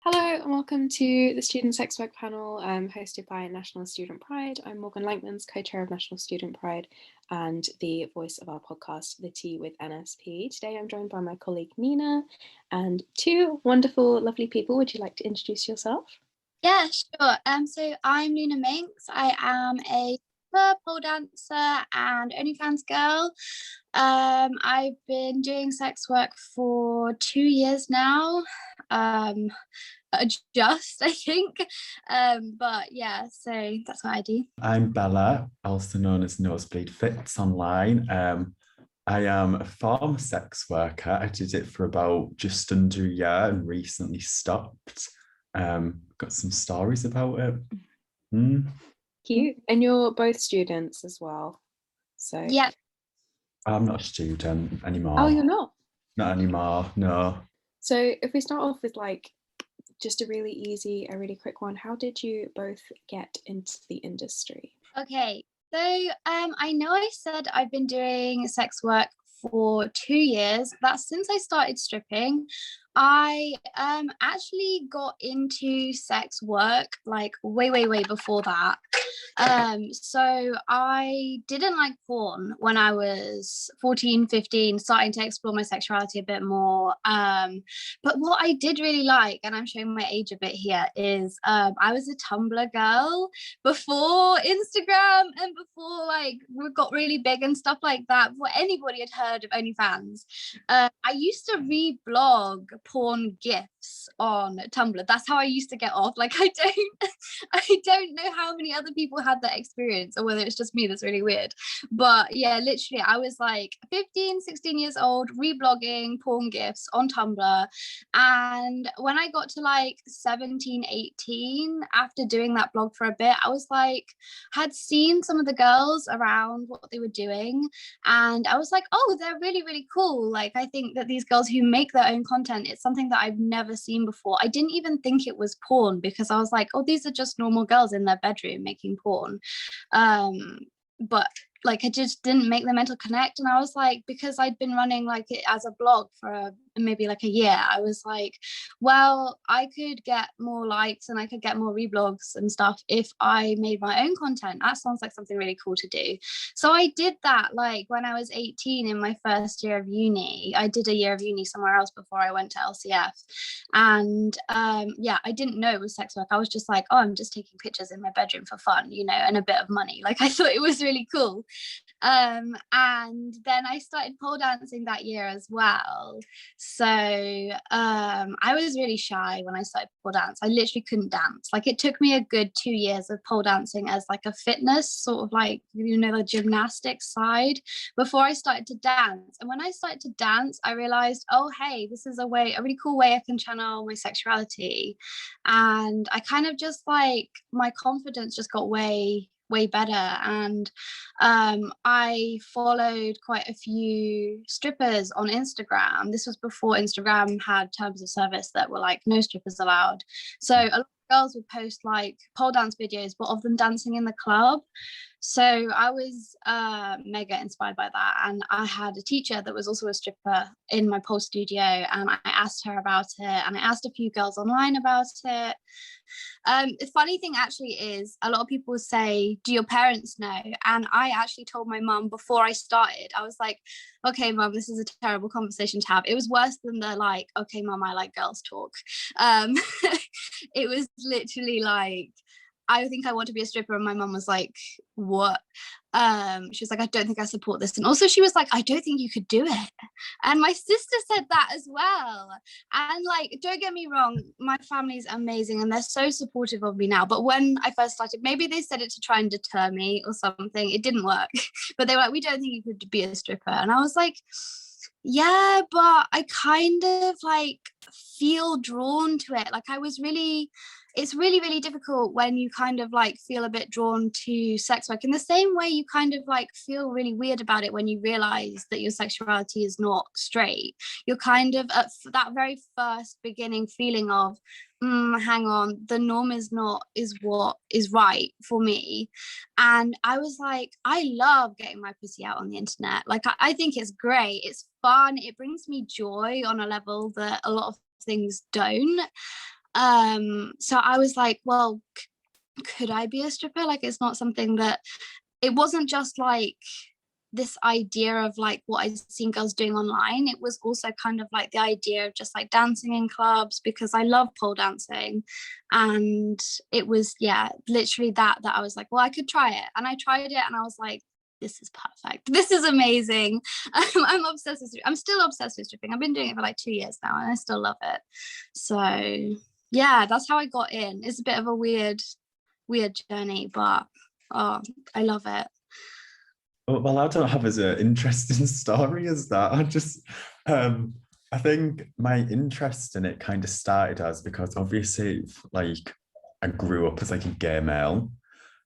Hello and welcome to the Student Sex Work panel hosted by National Student Pride. I'm Morgan Lanckmans, Co-Chair of National Student Pride and the voice of our podcast, The Tea with NSP. Today I'm joined by my colleague Nina and two wonderful, lovely people. Would you like to introduce yourself? Yeah, sure. So I'm Luna Minx. I am a pole dancer and OnlyFans girl. I've been doing sex work for 2 years now. I think. But yeah, so that's what I do. I'm Bella, also known as Nosebleedfitz online. I am a former sex worker. I did it for about just under a year and recently stopped. Got some stories about it. Cute. And you're both students as well. So Yeah. I'm not a student anymore. Oh, you're not? Not anymore, no. So if we start off with just a really quick one, how did you both get into the industry? Okay, so I know I said I've been doing sex work for 2 years. That's since I started stripping. I actually got into sex work like way before that. So I didn't like porn when I was 14, 15, starting to explore my sexuality a bit more. But what I did really like, and I'm showing my age a bit here, is I was a Tumblr girl before Instagram and before we got really big and stuff like that, before anybody had heard of OnlyFans. I used to reblog porn gifs on Tumblr. That's how I used to get off. I don't know how many other people had that experience or whether it's just me that's really weird. But yeah, literally I was 15, 16 years old, reblogging porn gifs on Tumblr. And when I got to 17, 18, after doing that blog for a bit, I was had seen some of the girls around what they were doing, and I was oh, they're really cool. I think that these girls who make their own content, it's something that I've never seen before. I didn't even think it was porn because I was oh, these are just normal girls in their bedroom making porn. But I just didn't make the mental connect. And I was because I'd been running it as a blog for maybe a year, I was well, I could get more likes and I could get more reblogs and stuff if I made my own content. That sounds like something really cool to do. So I did that when I was 18 in my first year of uni. I did a year of uni somewhere else before I went to LCF. And yeah, I didn't know it was sex work. I was just oh, I'm just taking pictures in my bedroom for fun, and a bit of money. I thought it was really cool. And then I started pole dancing that year as well. So I was really shy when I started pole dance. I literally couldn't dance. It took me a good 2 years of pole dancing as a fitness sort of the gymnastics side before I started to dance. And when I started to dance, I realized, oh hey, this is a really cool way I can channel my sexuality. And I kind of just my confidence just got way better. And I followed quite a few strippers on Instagram. This was before Instagram had terms of service that were no strippers allowed. So a lot of girls would post pole dance videos but of them dancing in the club. So I was mega inspired by that, and I had a teacher that was also a stripper in my pole studio, and I asked her about it, and I asked a few girls online about it. The funny thing actually is a lot of people say, do your parents know? And I actually told my mum before I started. I was okay mum, this is a terrible conversation to have. It was worse than the okay mum, I like girls talk. It was literally I think I want to be a stripper, and my mum was what? She was I don't think I support this. And also she was I don't think you could do it. And my sister said that as well. And don't get me wrong, my family's amazing and they're so supportive of me now, but when I first started, maybe they said it to try and deter me or something. It didn't work. But they were we don't think you could be a stripper. And I was yeah, but I kind of feel drawn to it. It's really difficult when you kind of feel a bit drawn to sex work in the same way you kind of feel really weird about it when you realize that your sexuality is not straight. You're kind of at that very first beginning feeling of hang on, the norm is what is right for me. And I was I love getting my pussy out on the internet. I think it's great, it's fun, it brings me joy on a level that a lot of things don't. So I was like, well, could I be a stripper? Like, it's not something that, it wasn't just like this idea of like what I've seen girls doing online. It was also kind of like the idea of just like dancing in clubs, because I love pole dancing. And it was, yeah, literally that I was like, well, I could try it. And I tried it and I was like, this is perfect. This is amazing. I'm obsessed with stripping. I'm still obsessed with stripping. I've been doing it for like 2 years now and I still love it. So yeah, that's how I got in. It's a bit of a weird journey, but oh, I love it. Well, I don't have as an interesting story as that. I think my interest in it kind of started as, because obviously, like, I grew up as like a gay male,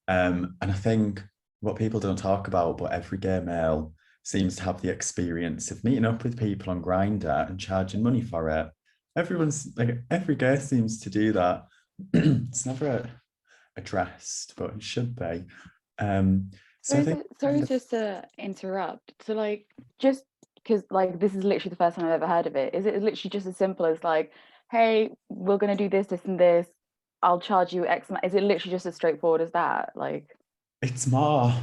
and I think what people don't talk about, but every gay male seems to have the experience of meeting up with people on Grindr and charging money for it. Everyone's like, every gay seems to do that. It's never addressed, but it should be. So I think sorry just to interrupt. So like, just because like this is literally the first time I've ever heard of it. Is it literally just as simple as like, hey, we're gonna do this, and this, I'll charge you X amount? Is it literally just as straightforward as that? Like, it's more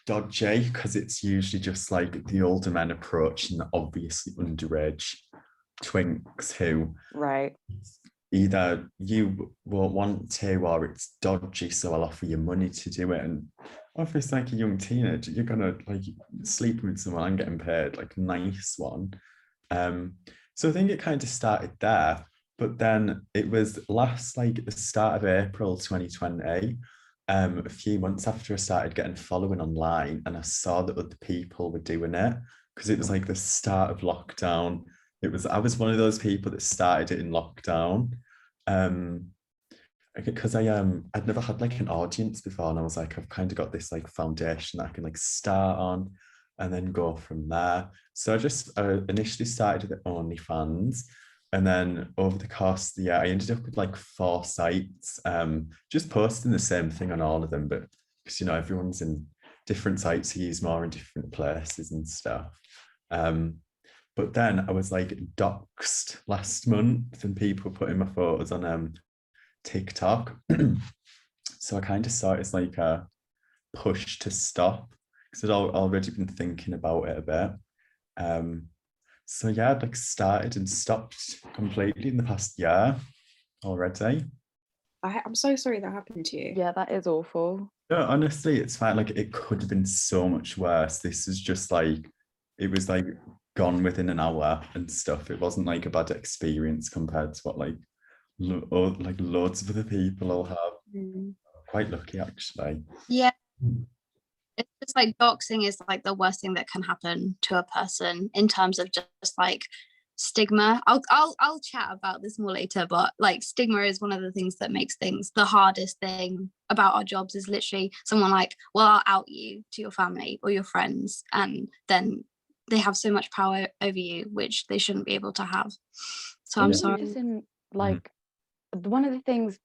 dodgy, because it's usually just like the older men approaching the obviously underage twinks who right. either you won't want to, or it's dodgy, so I'll offer you money to do it. And obviously, like a young teenager, you're gonna like sleeping with someone and getting paid like a nice one. So I think it kind of started there, but then it was like the start of April 2020, a few months after I started getting following online, and I saw that other people were doing it, because it was like the start of lockdown. I was one of those people that started it in lockdown. Because I'd never had like an audience before, and I was like, I've kind of got this like foundation that I can like start on and then go from there. So I just initially started with OnlyFans, and then over the course of the year, I ended up with like 4 sites, just posting the same thing on all of them, but because everyone's in different sites, you use more in different places and stuff. But then I was like doxxed last month, and people putting my photos on TikTok. So I kind of saw it as like a push to stop, because I'd already been thinking about it a bit. So yeah, I'd like started and stopped completely in the past year already. I'm so sorry that happened to you. Yeah, that is awful. No, honestly, it's fine. Like, it could have been so much worse. This is just like, it was like gone within an hour and stuff. It wasn't like a bad experience compared to what like loads of other people will have. Quite lucky, actually. Yeah, it's just like doxing is like the worst thing that can happen to a person in terms of just like stigma. I'll chat about this more later, but like stigma is one of the things that makes things the hardest thing about our jobs. Is literally someone like, well, I'll out you to your family or your friends, and then they have so much power over you, which they shouldn't be able to have. So I'm sorry. Just in like, one of the things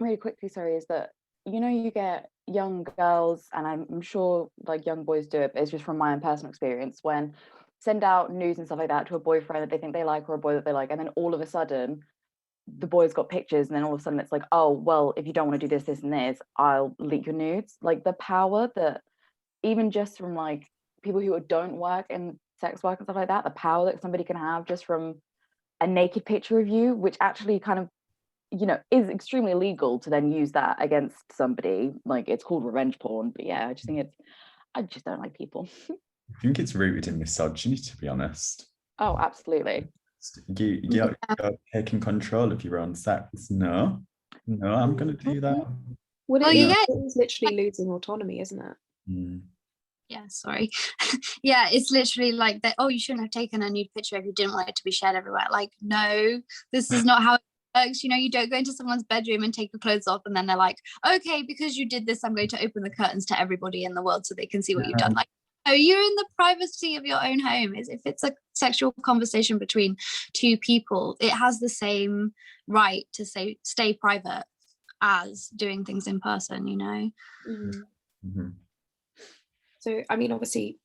really quickly, sorry, is that you get young girls, and I'm sure like young boys do it, but it's just from my own personal experience, when send out news and stuff like that to a boyfriend that they think they like, or a boy that they like, and then all of a sudden the boy's got pictures, and then all of a sudden it's like, oh well, if you don't want to do this and this, I'll leak your nudes. Like, the power that, even just from like people who don't work in sex work and stuff like that, the power that somebody can have just from a naked picture of you, which actually kind of is extremely illegal to then use that against somebody. Like, it's called revenge porn. But yeah, I just don't like people. I think it's rooted in misogyny, to be honest. Oh, absolutely. You're taking control of your own sex. No, I'm going to do that. Well, yeah, it's literally losing autonomy, isn't it? Yeah, sorry. Yeah, it's literally like that. Oh, you shouldn't have taken a nude picture if you didn't want it to be shared everywhere. Like, no, this is not how it works. You don't go into someone's bedroom and take your clothes off, and then they're like, okay, because you did this, I'm going to open the curtains to everybody in the world so they can see what you've done. Like, no, you're in the privacy of your own home. If it's a sexual conversation between two people, it has the same right to stay private as doing things in person, So, I mean, obviously,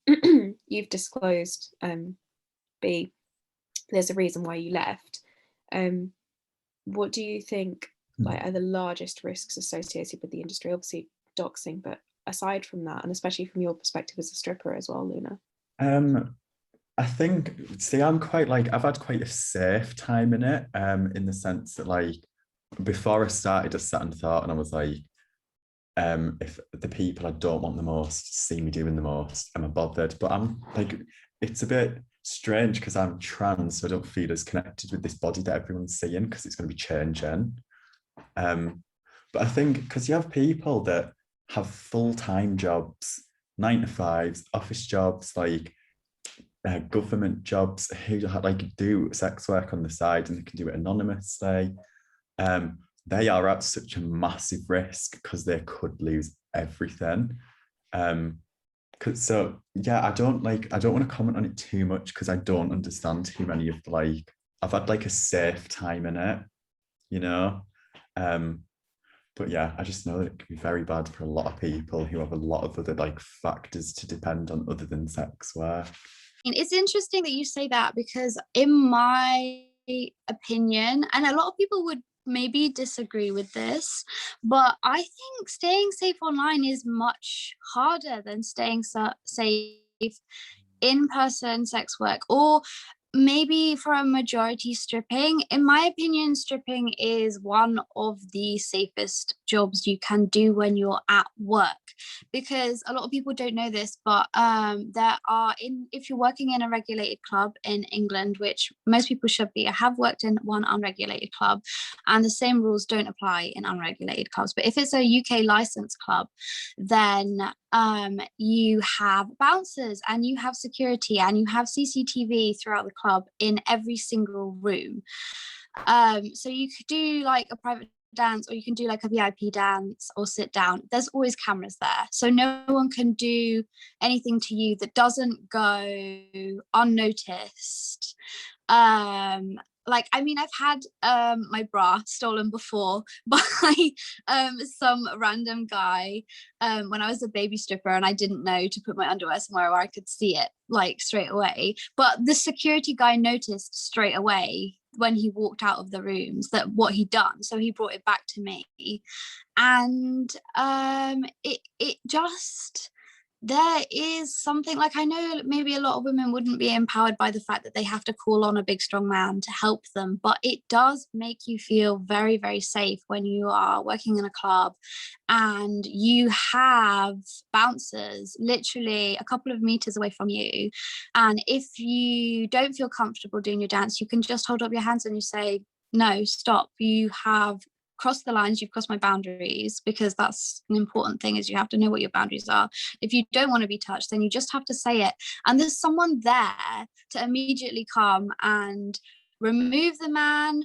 you've disclosed, B, there's a reason why you left. what do you think like are the largest risks associated with the industry? Obviously doxing, but aside from that, and especially from your perspective as a stripper as well, Luna. I think, see, I'm quite like, I've had quite a safe time in it, in the sense that like, before I started, I sat and thought, and I was like, if the people I don't want the most see me doing the most, am I bothered? But I'm like, it's a bit strange because I'm trans, so I don't feel as connected with this body that everyone's seeing because it's going to be changing. But I think because you have people that have full-time jobs, 9 to 5s, office jobs, like government jobs, who like do sex work on the side and they can do it anonymously. They are at such a massive risk because they could lose everything. So yeah, I don't want to comment on it too much because I don't understand too many of like, I've had like a safe time in it, you know. But yeah, I just know that it can be very bad for a lot of people who have a lot of other like factors to depend on other than sex work. And it's interesting that you say that, because in my opinion, and a lot of people would maybe disagree with this, but I think staying safe online is much harder than staying safe in-person sex work, or maybe for a majority stripping. In my opinion, stripping is one of the safest jobs you can do when you're at work, because a lot of people don't know this, but if you're working in a regulated club in England, which most people should be, I have worked in one unregulated club and the same rules don't apply in unregulated clubs, but if it's a UK licensed club, then you have bouncers and you have security and you have CCTV throughout the club in every single room. So you could do like a private dance, or you can do like a VIP dance or sit down. There's always cameras there, so no one can do anything to you that doesn't go unnoticed. Like, I mean, I've had my bra stolen before by some random guy when I was a baby stripper, and I didn't know to put my underwear somewhere where I could see it like straight away. But the security guy noticed straight away when he walked out of the rooms that what he'd done, so he brought it back to me. And it just, there is something, like, I know maybe a lot of women wouldn't be empowered by the fact that they have to call on a big strong man to help them, but it does make you feel very, very safe when you are working in a club and you have bouncers literally a couple of meters away from you, and if you don't feel comfortable doing your dance, you can just hold up your hands and you say, no, stop, you have crossed the lines, you've crossed my boundaries, because that's an important thing, is you have to know what your boundaries are. If you don't want to be touched, then you just have to say it, and there's someone there to immediately come and remove the man.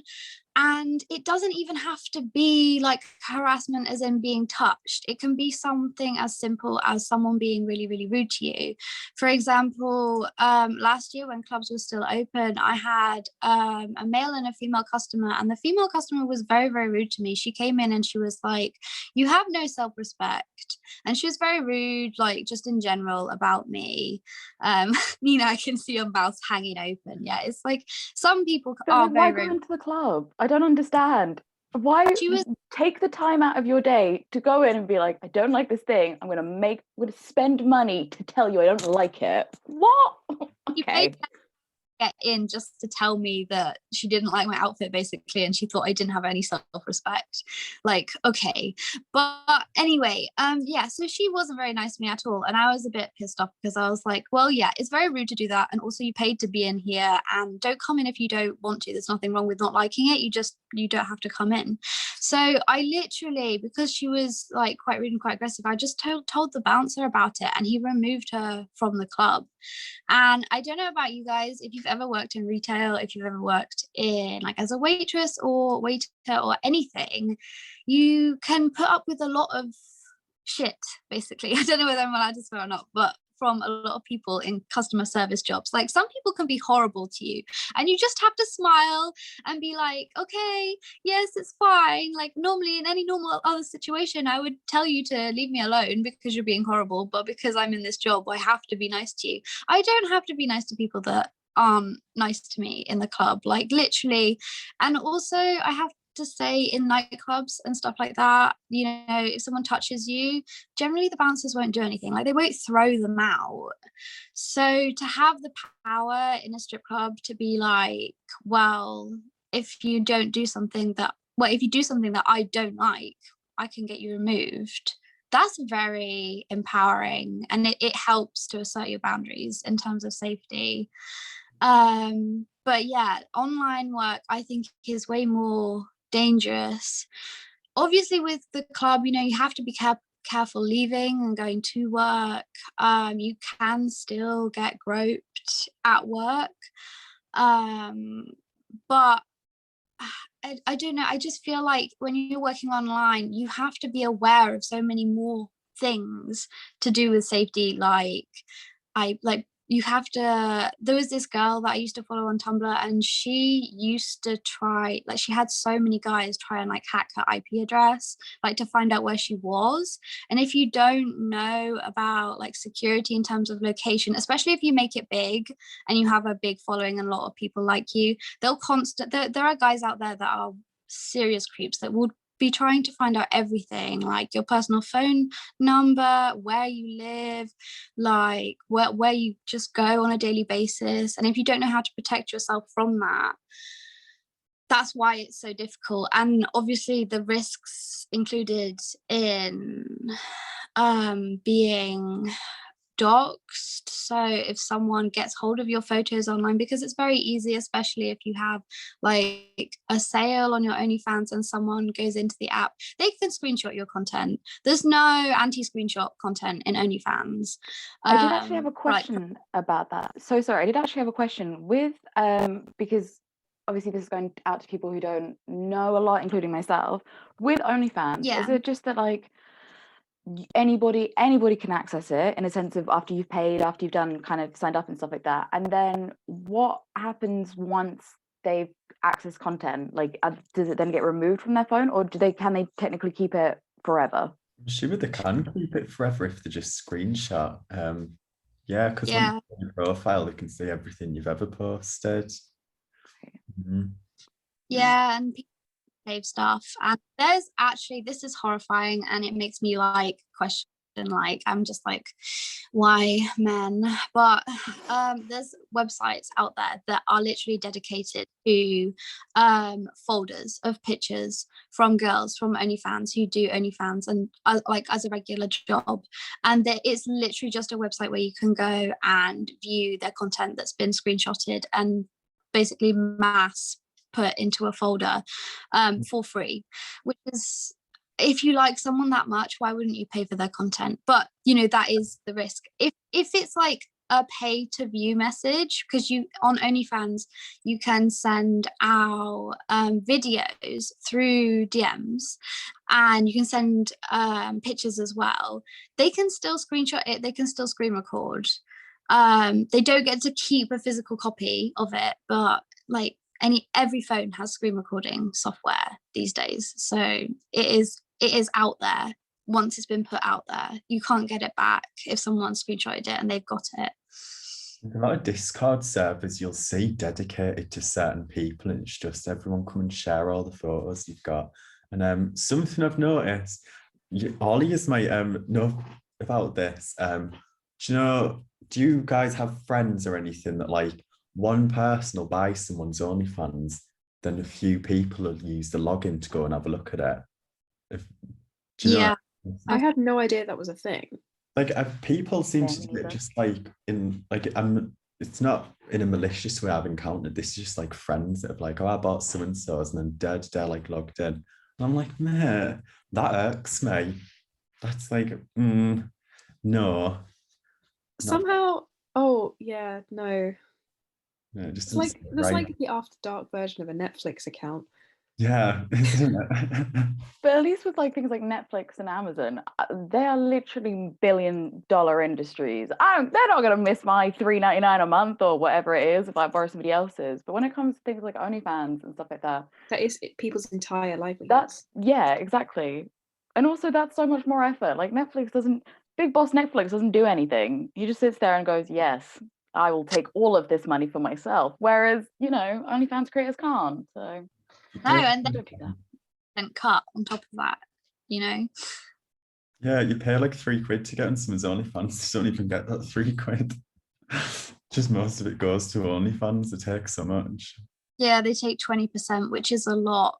And it doesn't even have to be like harassment as in being touched. It can be something as simple as someone being really, really rude to you. For example, last year when clubs were still open, I had a male and a female customer, and the female customer was very, very rude to me. She came in and she was like, you have no self-respect. And she was very rude, like just in general about me. Nina, I can see your mouth hanging open. Yeah, it's like some people are very rude. Why go into the club? I don't understand. Why take the time out of your day to go in and be like, I don't like this thing, I'm gonna spend money to tell you I don't like it. What? Okay. Get in just to tell me that she didn't like my outfit, basically, and she thought I didn't have any self-respect. Like, okay. But anyway, yeah, so she wasn't very nice to me at all, and I was a bit pissed off because I was like, well, yeah, it's very rude to do that, and also you paid to be in here, and don't come in if you don't want to. There's nothing wrong with not liking it, you don't have to come in. So I literally, because she was like quite rude and quite aggressive, I just told the bouncer about it, and he removed her from the club. And I don't know about you guys, if you've ever worked in retail, if you've ever worked in like as a waitress or waiter or anything, you can put up with a lot of shit, basically. I don't know whether I'm allowed to swear or not, but from a lot of people in customer service jobs, like some people can be horrible to you, and you just have to smile and be like, okay, yes, it's fine. Like normally in any normal other situation, I would tell you to leave me alone because you're being horrible, but because I'm in this job, I have to be nice to you. I don't have to be nice to people that aren't nice to me in the club, like literally. And also I have to say in nightclubs and stuff like that, you know, if someone touches you, generally the bouncers won't do anything. Like, they won't throw them out. So to have the power in a strip club to be like, well, if you don't do something that, well, if you do something that I don't like, I can get you removed. That's very empowering, and it helps to assert your boundaries in terms of safety. But yeah, online work I think is way more dangerous. Obviously with the club, you know, you have to be careful leaving and going to work. You can still get groped at work, but I don't know, I just feel like when you're working online, you have to be aware of so many more things to do with safety. You have to, there was this girl that I used to follow on Tumblr, and she used to try, like, she had so many guys try and like hack her IP address, like to find out where she was. And if you don't know about like security in terms of location, especially if you make it big and you have a big following and a lot of people like you, there are guys out there that are serious creeps that would be trying to find out everything, like your personal phone number, where you live, like where you just go on a daily basis. And if you don't know how to protect yourself from that, that's why it's so difficult. And obviously the risks included in being doxed. So if someone gets hold of your photos online, because it's very easy, especially if you have like a sale on your OnlyFans and someone goes into the app, they can screenshot your content. There's no anti-screenshot content in OnlyFans. I did actually have a question about that. So sorry, I did actually have a question with because obviously this is going out to people who don't know a lot, including myself. With OnlyFans, is it just that like anybody can access it in a sense of after you've paid, after you've done kind of signed up and stuff like that? And then what happens once they've accessed content? Like, does it then get removed from their phone, or can they technically keep it forever? I'm sure they can keep it forever if they just screenshot. Yeah, because on your profile they can see everything you've ever posted. Yeah, and people save stuff, and there's actually, this is horrifying, and it makes me like question, like, I'm just like, why men? But there's websites out there that are literally dedicated to folders of pictures from girls from OnlyFans who do OnlyFans and like as a regular job, and it's literally just a website where you can go and view their content that's been screenshotted and basically mass put into a folder for free, which is, if you like someone that much, why wouldn't you pay for their content? But you know, that is the risk. If it's like a pay to view message, because you on OnlyFans you can send out videos through DMs, and you can send pictures as well. They can still screenshot it, they can still screen record. They don't get to keep a physical copy of it, but like every phone has screen recording software these days, so it is out there. Once it's been put out there, you can't get it back if someone screenshotted it and they've got it. A lot of Discord servers you'll see dedicated to certain people, and it's just everyone come and share all the photos you've got. And something I've noticed, all of you might know about this. Do you guys have friends or anything that like one person will buy someone's OnlyFans, then a few people will use the login to go and have a look at it? I had no idea that was a thing. Like, people seem to do it just like it's not in a malicious way I've encountered. This is just like friends that have like, oh, I bought so and so's, and then they're like logged in. And I'm like, man, that irks me. That's like, no. Somehow, no. Yeah, just it's like the after dark version of a Netflix account. Yeah, isn't it? But at least with like things like Netflix and Amazon, they are literally billion-dollar industries. They're not going to miss my $3.99 a month or whatever it is if I borrow somebody else's. But when it comes to things like OnlyFans and stuff like that, that is people's entire livelihoods. Yeah, exactly. And also that's so much more effort. Like Big Boss Netflix doesn't do anything. He just sits there and goes, yes, I will take all of this money for myself. Whereas, OnlyFans creators can't. So no, and cut on top of that, you know? Yeah, you pay like £3 to get on someone's OnlyFans. You don't even get that £3. Just most of it goes to OnlyFans. It takes so much. Yeah, they take 20%, which is a lot.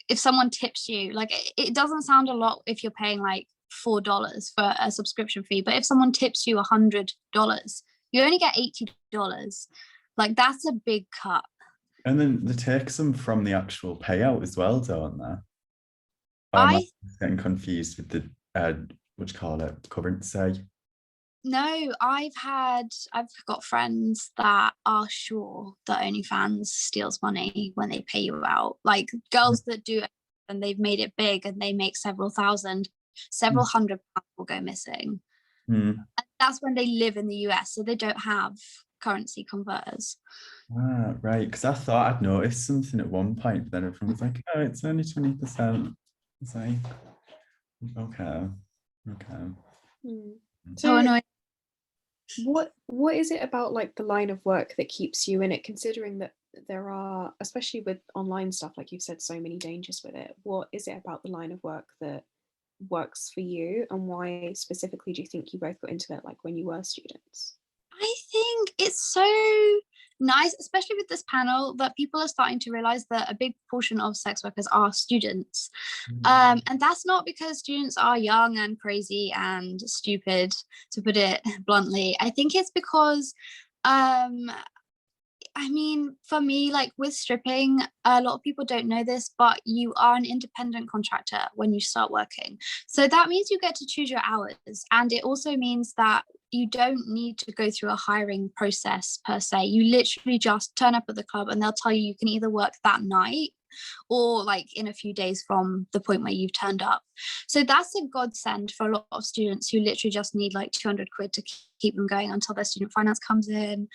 If someone tips you, like, it doesn't sound a lot if you're paying like $4 for a subscription fee, but if someone tips you $100, you only get $80. Like, that's a big cut. And then they take some from the actual payout as well, don't they? I'm getting confused with the what do you call it, currency. No, I've got friends that are sure that OnlyFans steals money when they pay you out. Like, girls that do it and they've made it big and they make several hundred pounds will go missing. And that's when they live in the US, so they don't have currency converters. Ah, right. Because I thought I'd noticed something at one point, but then everyone was like, "Oh, it's only 20%." It's like, okay. So annoying. What is it about like the line of work that keeps you in it, considering that there are, especially with online stuff, like you've said, so many dangers with it? What is it about the line of work that works for you, and why specifically do you think you both got into it, like when you were students? I think it's so nice, especially with this panel, that people are starting to realize that a big portion of sex workers are students. And that's not because students are young and crazy and stupid, to put it bluntly. I think it's because I mean, for me, like with stripping, a lot of people don't know this, but you are an independent contractor when you start working. So that means you get to choose your hours. And it also means that you don't need to go through a hiring process per se. You literally just turn up at the club and they'll tell you can either work that night or like in a few days from the point where you've turned up. So that's a godsend for a lot of students who literally just need like 200 quid to keep them going until their student finance comes in.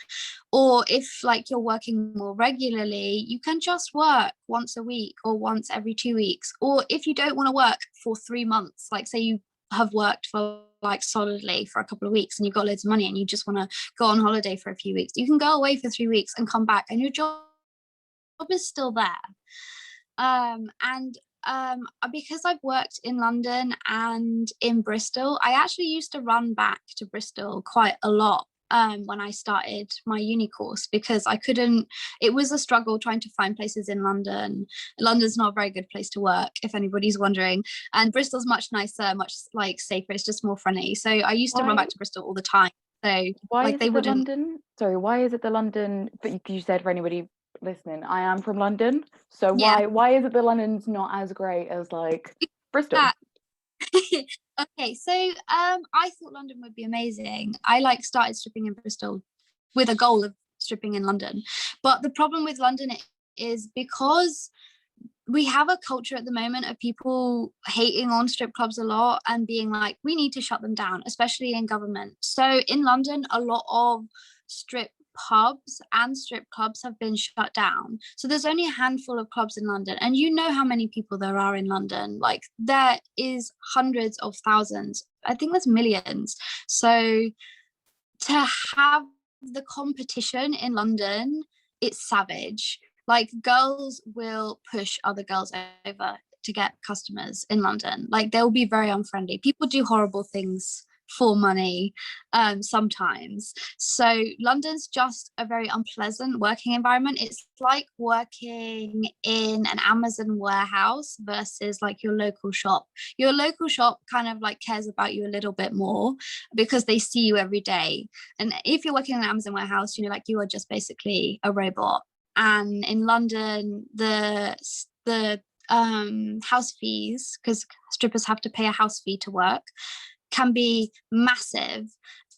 Or if like you're working more regularly, you can just work once a week or once every 2 weeks. Or if you don't want to work for 3 months, like say you have worked for like solidly for a couple of weeks and you've got loads of money and you just want to go on holiday for a few weeks, you can go away for 3 weeks and come back and your job is still there. Because I've worked in London and in Bristol, I actually used to run back to Bristol quite a lot when I started my uni course, because it was a struggle trying to find places in London. London's not a very good place to work, if anybody's wondering, and Bristol's much nicer, much like safer, it's just more friendly. So I used to run back to Bristol all the time. So why like is they it wouldn't why is it the London, but you said for anybody listening, I am from London, so Yeah. why is it that London's not as great as like Bristol? Okay, so I thought London would be amazing. I like started stripping in Bristol with a goal of stripping in London, but the problem with London is because we have a culture at the moment of people hating on strip clubs a lot and being like, we need to shut them down, especially in government. So in London, a lot of strip pubs and strip clubs have been shut down. So there's only a handful of clubs in London, and you know how many people there are in London. Like there is hundreds of thousands. I think there's millions. So to have the competition in London, it's savage. Like girls will push other girls over to get customers in London. Like they'll be very unfriendly. People do horrible things for money sometimes. So London's just a very unpleasant working environment. It's like working in an Amazon warehouse versus like your local shop. Your local shop kind of like cares about you a little bit more because they see you every day. And if you're working in an Amazon warehouse, you know, like you are just basically a robot. And in London, the house fees, because strippers have to pay a house fee to work, can be massive,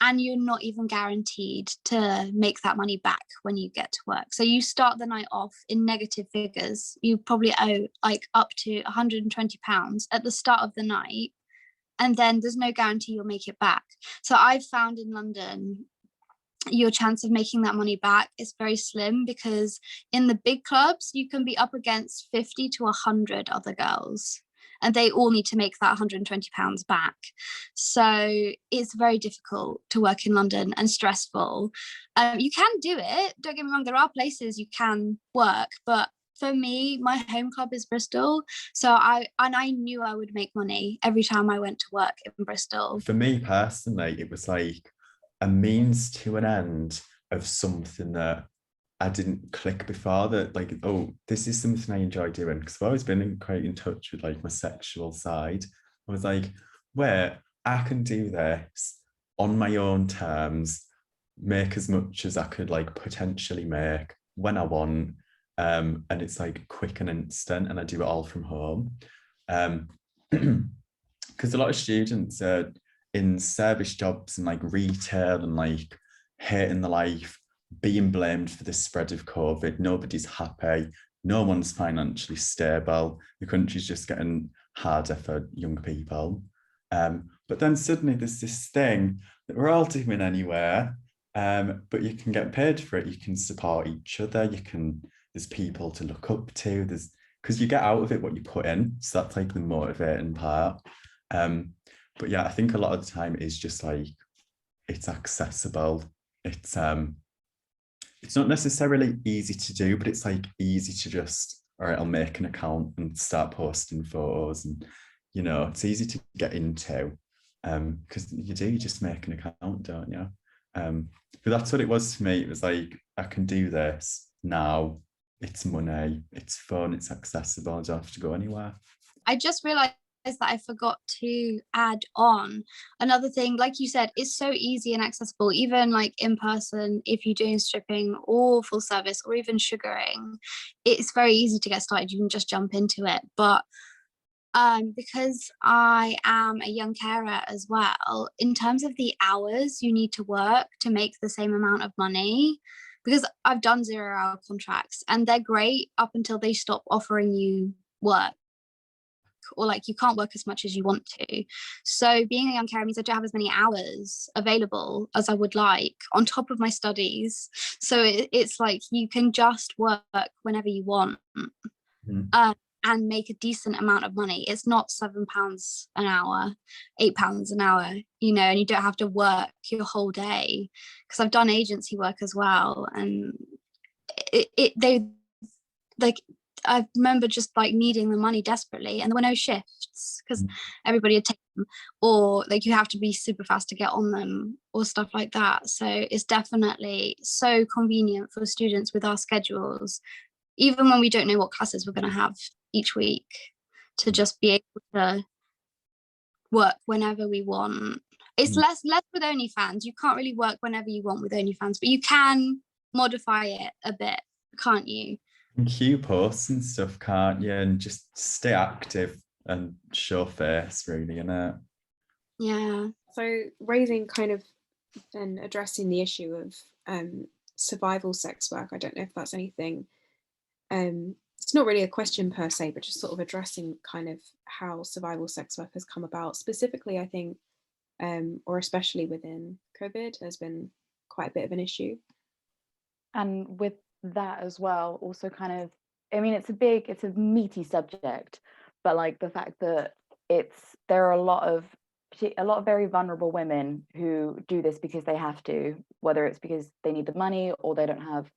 and you're not even guaranteed to make that money back when you get to work. So you start the night off in negative figures. You probably owe like up to £120 at the start of the night, and then there's no guarantee you'll make it back. So I've found in London your chance of making that money back is very slim, because in the big clubs you can be up against 50 to 100 other girls, and they all need to make that £120 back. So it's very difficult to work in London and stressful. You can do it, don't get me wrong, there are places you can work, but for me, my home club is Bristol. So I knew I would make money every time I went to work in Bristol. For me personally, it was like a means to an end of something that I didn't click before, that like, oh, this is something I enjoy doing, because I've always been quite in touch with like my sexual side. I was like, where I can do this on my own terms, make as much as I could like potentially make when I want, and it's like quick and instant, and I do it all from home. Because a lot of students are in service jobs and like retail and like hating the life, being blamed for the spread of COVID. Nobody's happy. No one's financially stable. The country's just getting harder for young people. But then suddenly there's this thing that we're all doing anyway, but you can get paid for it. You can support each other. There's people to look up to. Because you get out of it what you put in. So that's like the motivating part. But yeah, I think a lot of the time is just like, it's accessible. It's not necessarily easy to do, but it's like easy to just, all right, I'll make an account and start posting photos, and you know, it's easy to get into, because you just make an account, don't you? But that's what it was for me. It was like, I can do this now. It's money, it's fun, it's accessible. I don't have to go anywhere. I just realized that I forgot to add on another thing. Like you said, it's so easy and accessible, even like in person. If you're doing stripping or full service or even sugaring, it's very easy to get started. You can just jump into it. But because I am a young carer as well, in terms of the hours you need to work to make the same amount of money, because I've done 0-hour contracts and they're great up until they stop offering you work, or like you can't work as much as you want to. So being a young carer means I don't have as many hours available as I would like on top of my studies. So it's like you can just work whenever you want. And make a decent amount of money. It's not £7 an hour, £8 an hour, you know, and you don't have to work your whole day. Because I've done agency work as well, and I remember just like needing the money desperately, and there were no shifts because everybody had taken them, or like you have to be super fast to get on them or stuff like that. So it's definitely so convenient for students with our schedules, even when we don't know what classes we're going to have each week, to just be able to work whenever we want. It's less with OnlyFans. You can't really work whenever you want with OnlyFans, but you can modify it a bit, can't you? And queue posts and stuff, can't you? And just stay active and show face, really, innit? Yeah. So raising kind of and addressing the issue of survival sex work, I don't know if that's anything, it's not really a question per se, but just sort of addressing kind of how survival sex work has come about. Specifically, I think, or especially within COVID, has been quite a bit of an issue. And with that as well, also kind of, I mean, it's a meaty subject, but like the fact that there are a lot of very vulnerable women who do this because they have to, whether it's because they need the money or they don't have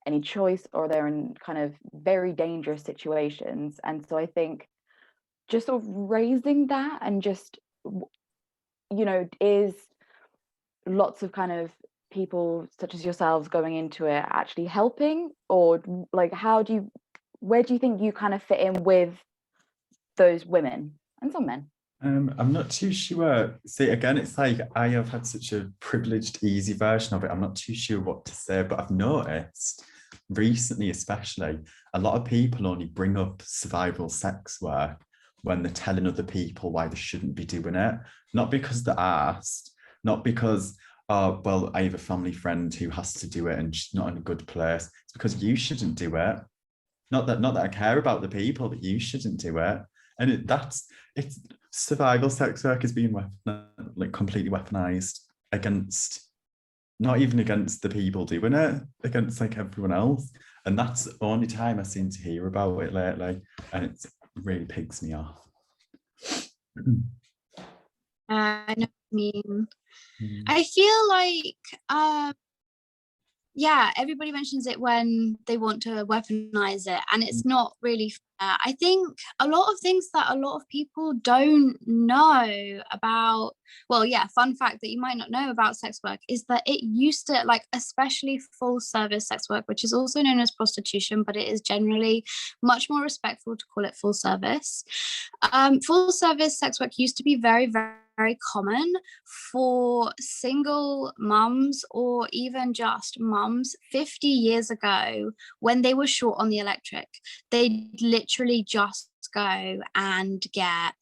any choice, or they're in kind of very dangerous situations. And so I think just sort of raising that, and just, you know, is lots of kind of people such as yourselves going into it actually helping, or like where do you think you kind of fit in with those women and some men? I'm not too sure. See, again, it's like I have had such a privileged, easy version of it. I'm not too sure what to say, but I've noticed recently, especially, a lot of people only bring up survival sex work when they're telling other people why they shouldn't be doing it. Not because they're asked, not because, oh, well, I have a family friend who has to do it and she's not in a good place. It's because you shouldn't do it. Not that I care about the people, but you shouldn't do it. And it's survival sex work is being like completely weaponized against, not even against the people doing it, against like everyone else. And that's the only time I seem to hear about it lately, and it really pigs me off. I know what you mean. I feel like yeah, everybody mentions it when they want to weaponize it, and it's not really fair. I think a lot of things that a lot of people don't know about, well, yeah, fun fact that you might not know about sex work is that it used to, like, especially full service sex work, which is also known as prostitution, but it is generally much more respectful to call it full service. Full service sex work used to be very, very common for single mums or even just mums 50 years ago when they were short on the electric. They'd literally just go and get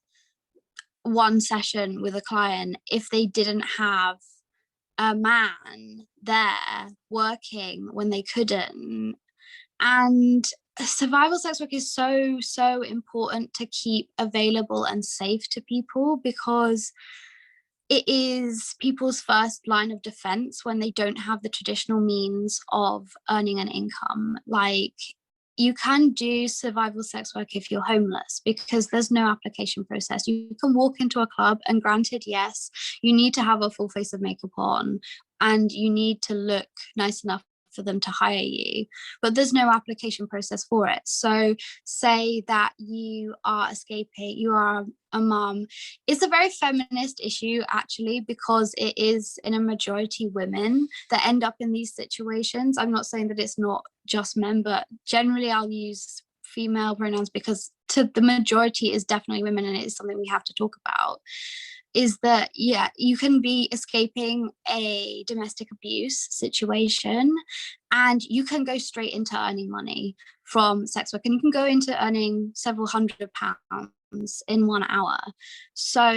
one session with a client if they didn't have a man there working when they couldn't. And survival sex work is so important to keep available and safe to people, because it is people's first line of defense when they don't have the traditional means of earning an income. Like, you can do survival sex work if you're homeless because there's no application process. You can walk into a club, and granted, yes, you need to have a full face of makeup on and you need to look nice enough for them to hire you, but there's no application process for it. So say that you are escaping, you are a mum. It's a very feminist issue, actually, because it is in a majority women that end up in these situations. I'm not saying that it's not just men, but generally I'll use female pronouns because to the majority is definitely women, and it is something we have to talk about. Is that, yeah, you can be escaping a domestic abuse situation and you can go straight into earning money from sex work, and you can go into earning several £100s in 1 hour. So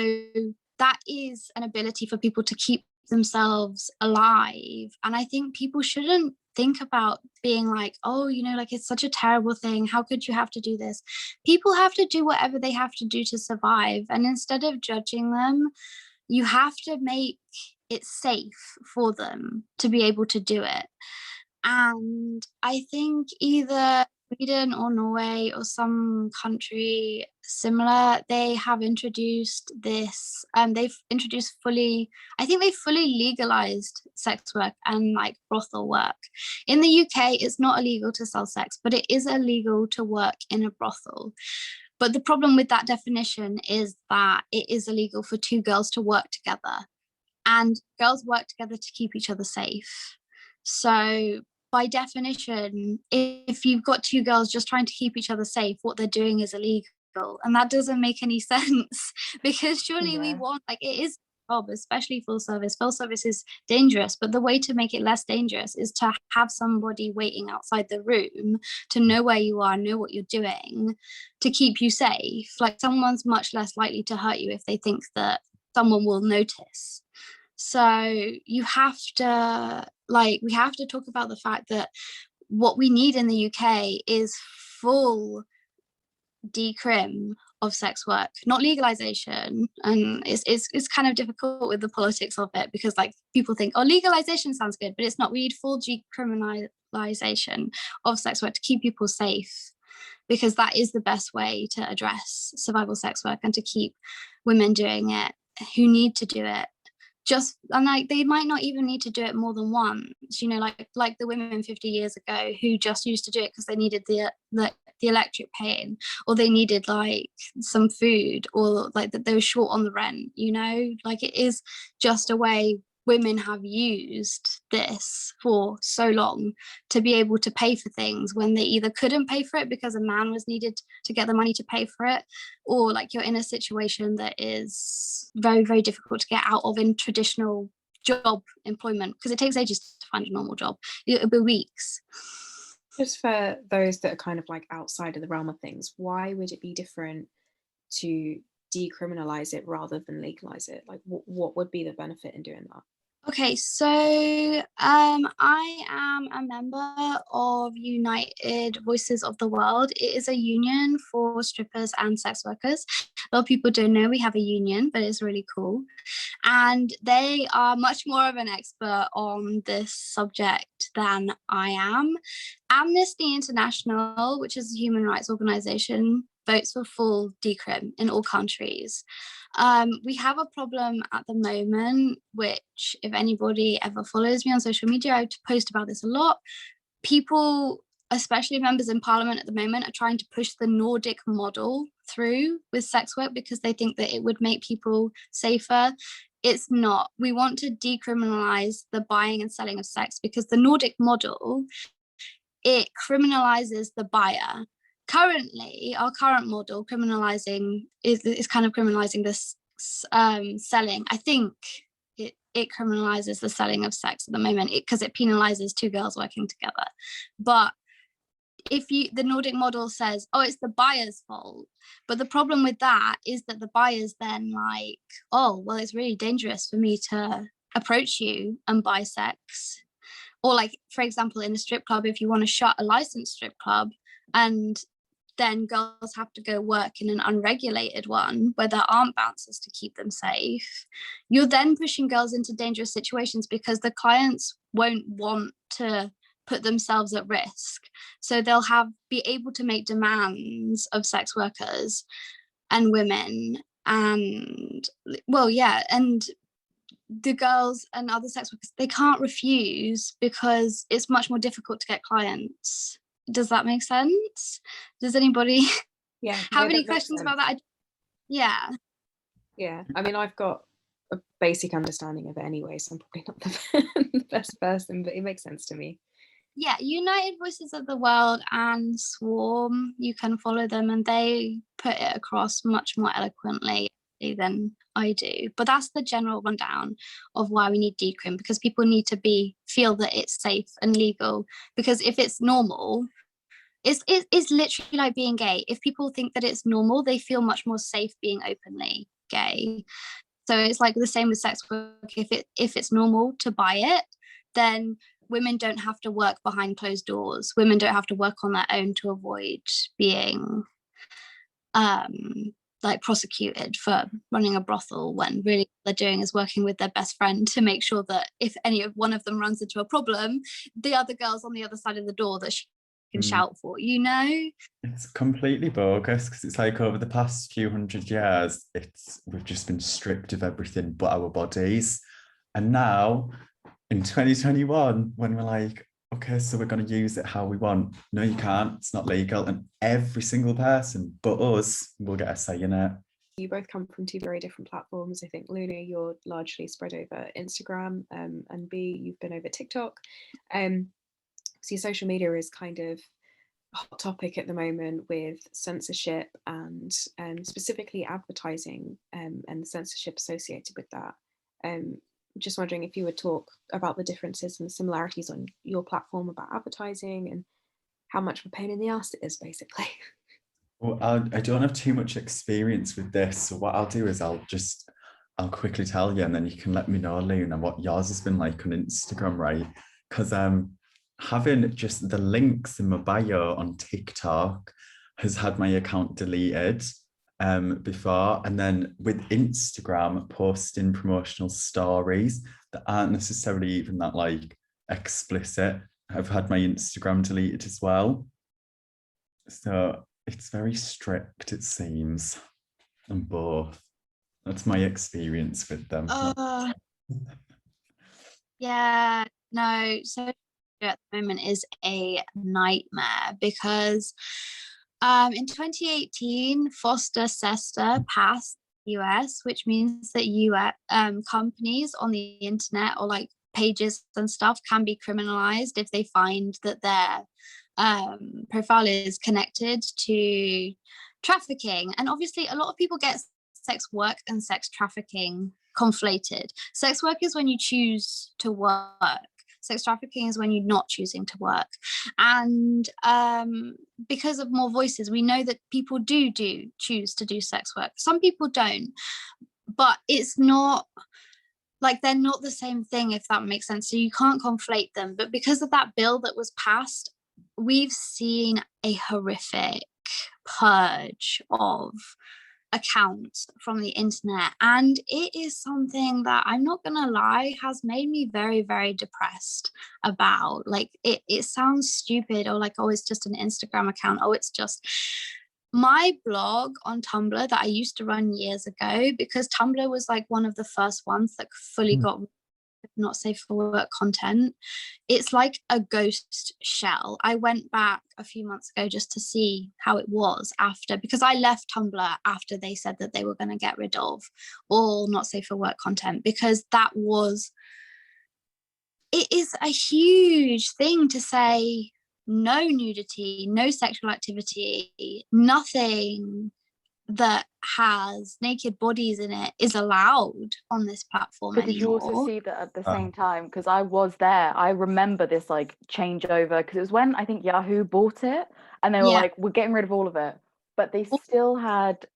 that is an ability for people to keep themselves alive. And I think people shouldn't think about being like, oh, you know, like, it's such a terrible thing, how could you have to do this? People have to do whatever they have to do to survive, and instead of judging them, you have to make it safe for them to be able to do it. And I think either Sweden or Norway or some country similar, they have introduced this, they've introduced fully, I think they fully legalized sex work and like brothel work. In the UK, it's not illegal to sell sex, but it is illegal to work in a brothel. But the problem with that definition is that it is illegal for two girls to work together, and girls work together to keep each other safe. So by definition, if you've got two girls just trying to keep each other safe, what they're doing is illegal. And that doesn't make any sense, because surely we want, like, it is a job, especially full service. Full service is dangerous, but the way to make it less dangerous is to have somebody waiting outside the room to know where you are, know what you're doing, to keep you safe. Like, someone's much less likely to hurt you if they think that someone will notice. So you have to, like, we have to talk about the fact that what we need in the UK is full decrim of sex work, not legalization. And it's kind of difficult with the politics of it, because like people think, oh, legalization sounds good, but it's not. We need full decriminalization of sex work to keep people safe, because that is the best way to address survival sex work and to keep women doing it who need to do it. Just, and like, they might not even need to do it more than once, you know, like the women 50 years ago who just used to do it because they needed the electric pain, or they needed like some food, or like that they were short on the rent, you know. Like, it is just a way women have used this for so long to be able to pay for things when they either couldn't pay for it because a man was needed to get the money to pay for it, or like you're in a situation that is very, very difficult to get out of in traditional job employment, because it takes ages to find a normal job. It'll be weeks. Just for those that are kind of like outside of the realm of things, why would it be different to decriminalize it rather than legalize it? Like, what would be the benefit in doing that? Okay, so I am a member of United Voices of the World. It is a union for strippers and sex workers. A lot of people don't know we have a union, but it's really cool. And they are much more of an expert on this subject than I am. Amnesty International, which is a human rights organization, votes for full decrim in all countries. We have a problem at the moment, which if anybody ever follows me on social media, I post about this a lot. People, especially members in parliament at the moment, are trying to push the Nordic model through with sex work because they think that it would make people safer. It's not. We want to decriminalize the buying and selling of sex because the Nordic model, it criminalizes the buyer. Currently, our current model criminalizing is kind of criminalizing this selling. I think it criminalizes the selling of sex at the moment because it penalizes two girls working together. But if the Nordic model says, oh, it's the buyer's fault, but the problem with that is that the buyer's then like, oh, well, it's really dangerous for me to approach you and buy sex. Or like, for example, in a strip club, if you want to shut a licensed strip club and then girls have to go work in an unregulated one where there aren't bouncers to keep them safe, you're then pushing girls into dangerous situations because the clients won't want to put themselves at risk. So they'll be able to make demands of sex workers and women and, well, yeah, and the girls and other sex workers, they can't refuse because it's much more difficult to get clients. Does that make sense? Does anybody have any questions about that? Yeah. I mean, I've got a basic understanding of it anyway, so I'm probably not the best person, but it makes sense to me. Yeah, United Voices of the World and Swarm, you can follow them and they put it across much more eloquently than I do. But that's the general rundown of why we need decrim, because people need to feel that it's safe and legal. Because if it's normal, it's literally like being gay. If people think that it's normal, they feel much more safe being openly gay. So it's like the same with sex work. If it's normal to buy it, then women don't have to work behind closed doors. Women don't have to work on their own to avoid being like prosecuted for running a brothel, when really what they're doing is working with their best friend to make sure that if one of them runs into a problem, the other girl's on the other side of the door that she can shout for, you know? It's completely bogus because it's like over the past few hundred years, we've just been stripped of everything but our bodies. And now in 2021, when we're like, okay, so we're going to use it how we want. No, you can't. It's not legal. And every single person but us will get a say in it. You both come from two very different platforms. I think, Luna, you're largely spread over Instagram, and B, you've been over TikTok. So social media is kind of a hot topic at the moment with censorship and specifically advertising and the censorship associated with that. Just wondering if you would talk about the differences and the similarities on your platform about advertising and how much of a pain in the ass it is, basically. Well, I don't have too much experience with this, so what I'll do is I'll quickly tell you, and then you can let me know, Luna, what yours has been like on Instagram, right? Because having just the links in my bio on TikTok has had my account deleted before, and then with Instagram, posting promotional stories that aren't necessarily even that like explicit, I've had my Instagram deleted as well. So it's very strict, it seems, on both. That's my experience with them. Yeah, no, so at the moment is a nightmare because in 2018, FOSTA-SESTA passed the US, which means that US companies on the internet or like pages and stuff can be criminalized if they find that their profile is connected to trafficking. And obviously a lot of people get sex work and sex trafficking conflated. Sex work is when you choose to work. Sex trafficking is when you're not choosing to work. And because of more voices, we know that people do choose to do sex work. Some people don't, but it's not like they're not the same thing, if that makes sense. So you can't conflate them. But because of that bill that was passed, we've seen a horrific purge of accounts from the internet, and it is something that, I'm not gonna lie, has made me very, very depressed about. Like, it sounds stupid, or like, oh, it's just an Instagram account, oh, it's just my blog on Tumblr that I used to run years ago, because Tumblr was like one of the first ones that fully got not safe for work content. It's like a ghost shell. I went back a few months ago just to see how it was after, because I left Tumblr after they said that they were going to get rid of all not safe for work content, because it is a huge thing to say no nudity, no sexual activity, nothing that has naked bodies in it is allowed on this platform But anymore. did you also see that at the same time? Because I was there. I remember this like changeover, because it was when I think Yahoo bought it, and they were like, "We're getting rid of all of it," but they still had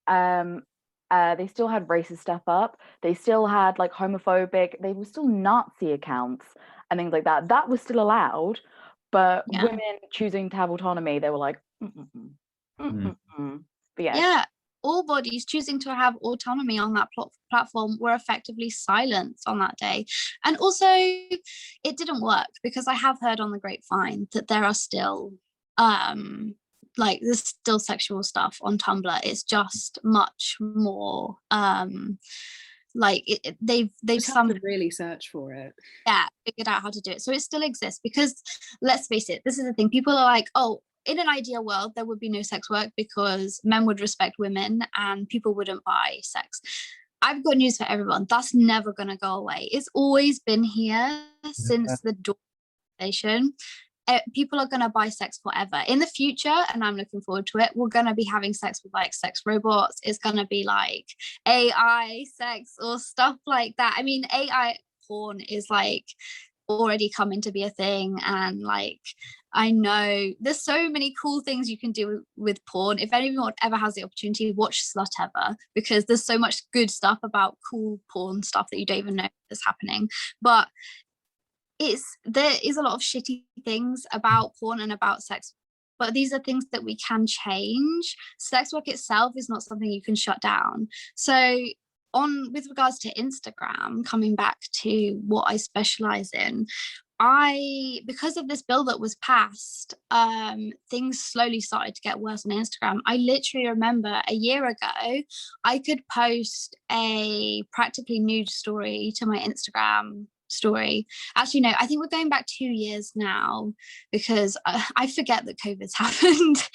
racist stuff up. They still had like homophobic. They were still Nazi accounts and things like that. That was still allowed, but women choosing to have autonomy, they were like, But yeah. All bodies choosing to have autonomy on that platform were effectively silenced on that day. And also, it didn't work, because I have heard on the grapevine that there are still there's still sexual stuff on Tumblr. It's just much more they've just have to really search for it. Figured out how to do it. So it still exists, because let's face it, this is the thing, people are like, oh, in an ideal world, there would be no sex work because men would respect women and people wouldn't buy sex. I've got news for everyone. That's never going to go away. It's always been here since the dawn of civilization. People are going to buy sex forever. In the future, and I'm looking forward to it, we're going to be having sex with like sex robots. It's going to be like AI sex or stuff like that. I mean, AI porn is like already coming to be a thing, and like, I know there's so many cool things you can do with porn. If anyone ever has the opportunity, watch Slut Ever, because there's so much good stuff about cool porn stuff that you don't even know is happening. But there is a lot of shitty things about porn and about sex, but these are things that we can change. Sex work itself is not something you can shut down. So with regards to Instagram, coming back to what I specialize in, because of this bill that was passed, things slowly started to get worse on Instagram. I literally remember a year ago, I could post a practically nude story to my Instagram story. Actually, no, I think we're going back 2 years now, because I forget that COVID's happened.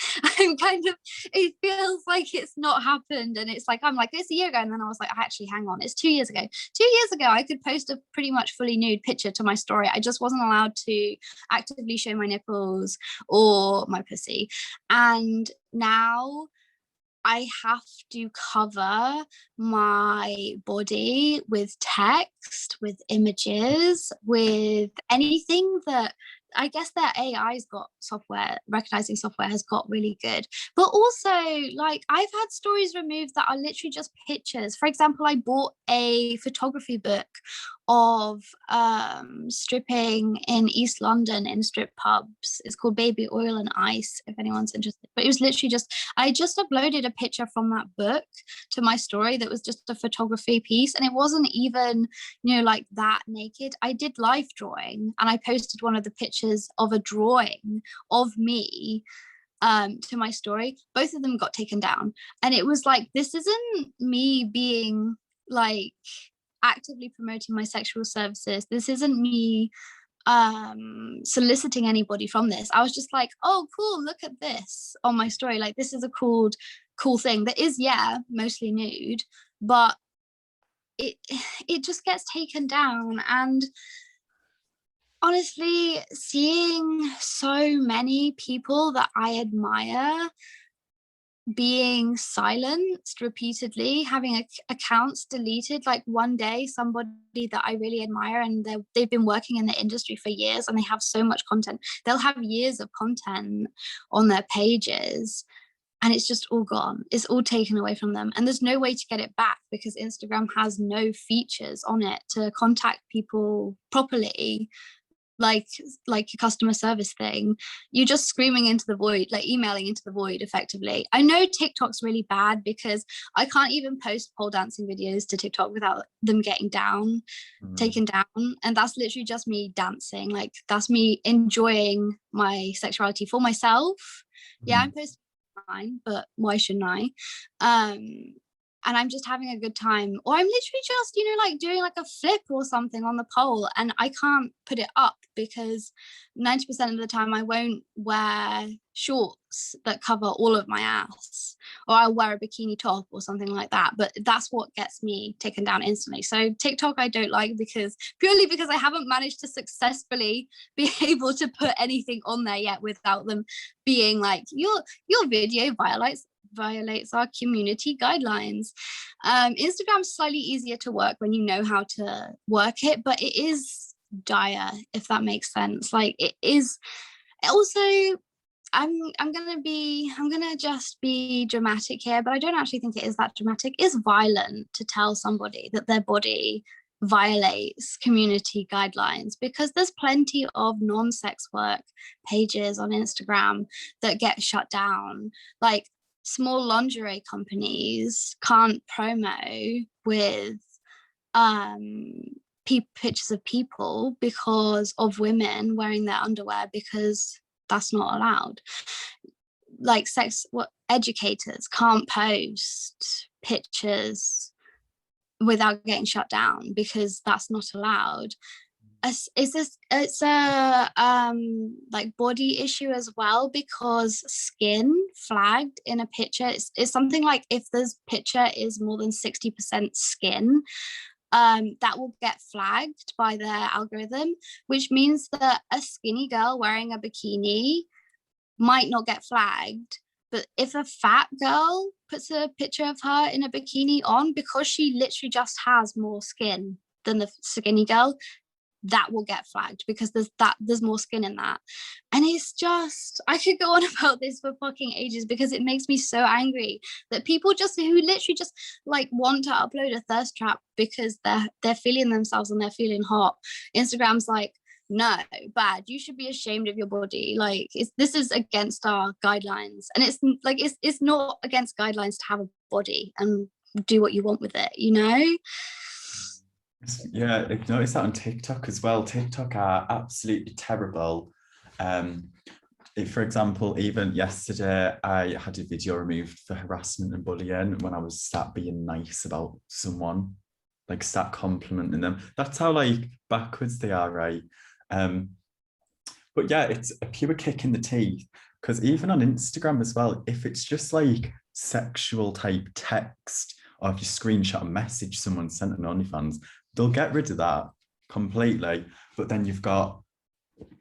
It feels like it's not happened, and it's like, I'm like, it's a year ago, and then I was like, actually, hang on, it's 2 years ago. 2 years ago, I could post a pretty much fully nude picture to my story. I just wasn't allowed to actively show my nipples or my pussy. And now I have to cover my body with text, with images, with anything that, I guess, their AI's got software, recognizing software has got really good. But also, like, I've had stories removed that are literally just pictures. For example, I bought a photography book of stripping in East London in strip pubs. It's called Baby Oil and Ice, if anyone's interested. But it was literally I just uploaded a picture from that book to my story that was just a photography piece, and it wasn't even, like that naked. I did live drawing, and I posted one of the pictures of a drawing of me to my story. Both of them got taken down, and it was like, this isn't me being like actively promoting my sexual services. This isn't me soliciting anybody from this. I was just like, oh cool, look at this on my story, like, this is a cool thing that is mostly nude, but it just gets taken down. And honestly, seeing so many people that I admire being silenced repeatedly, having accounts deleted, like one day somebody that I really admire, and they've been working in the industry for years, and they have so much content, they'll have years of content on their pages, and it's just all gone. It's all taken away from them, and there's no way to get it back, because Instagram has no features on it to contact people properly. like a customer service thing. You're just screaming into the void, like emailing into the void effectively. I know TikTok's really bad because I can't even post pole dancing videos to TikTok without them getting taken down, and that's literally just me dancing. Like, that's me enjoying my sexuality for myself. Yeah, I'm posting mine, but why shouldn't I? And I'm just having a good time, or I'm literally just, like doing like a flip or something on the pole, and I can't put it up because 90% of the time I won't wear shorts that cover all of my ass, or I'll wear a bikini top or something like that. But that's what gets me taken down instantly. So TikTok I don't like purely because I haven't managed to successfully be able to put anything on there yet without them being like, your video violates our community guidelines. Instagram's slightly easier to work when you know how to work it, but it is dire, if that makes sense. Like, it is also, I'm gonna just be dramatic here, but I don't actually think it is that dramatic. It's violent to tell somebody that their body violates community guidelines, because there's plenty of non-sex work pages on Instagram that get shut down. Like, small lingerie companies can't promo with pictures of people because of women wearing their underwear, because that's not allowed. Like, educators can't post pictures without getting shut down because that's not allowed. It's a like body issue as well, because skin flagged in a picture is something like, if this picture is more than 60% skin, that will get flagged by their algorithm, which means that a skinny girl wearing a bikini might not get flagged. But if a fat girl puts a picture of her in a bikini on, because she literally just has more skin than the skinny girl, that will get flagged because there's more skin in that. And it's just, I could go on about this for fucking ages, because it makes me so angry that people who literally just like want to upload a thirst trap because they're feeling themselves and they're feeling hot. Instagram's like, no, bad, you should be ashamed of your body. Like, this is against our guidelines. And it's like, it's not against guidelines to have a body and do what you want with it, Yeah, I've noticed that on TikTok as well. TikTok are absolutely terrible. For example, even yesterday, I had a video removed for harassment and bullying when I was sat being nice about someone, like sat complimenting them. That's how like backwards they are, right? But yeah, it's a pure kick in the teeth, because even on Instagram as well, if it's just like sexual type text, or if you screenshot a message someone sent on OnlyFans, they'll get rid of that completely. But then you've got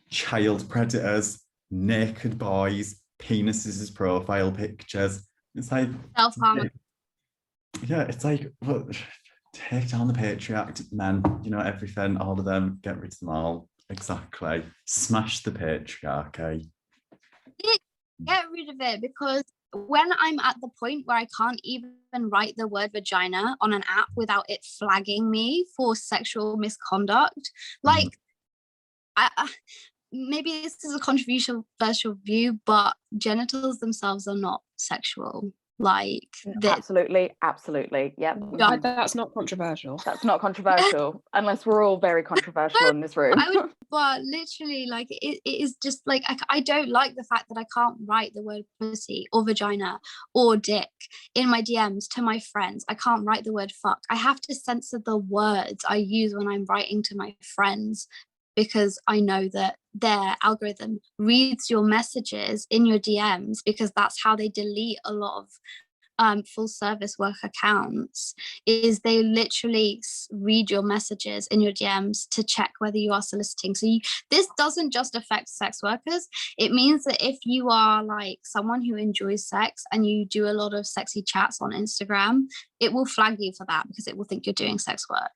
child predators, naked boys, penises as profile pictures. It's like, self-harm. Yeah, it's like, well, take down the patriarch men, everything, all of them, get rid of them all. Exactly. Smash the patriarchy. Get rid of it, because when I'm at the point where I can't even write the word vagina on an app without it flagging me for sexual misconduct, like, maybe this is a controversial view, but genitals themselves are not sexual. Like, absolutely, yeah. That's not controversial. That's not controversial, unless we're all very controversial in this room. But literally, like, it is just like, I don't like the fact that I can't write the word pussy or vagina or dick in my DMs to my friends. I can't write the word fuck. I have to censor the words I use when I'm writing to my friends, because I know that their algorithm reads your messages in your DMs, because that's how they delete a lot of full service work accounts, is they literally read your messages in your DMs to check whether you are soliciting. So this doesn't just affect sex workers. It means that if you are like someone who enjoys sex and you do a lot of sexy chats on Instagram, it will flag you for that, because it will think you're doing sex work.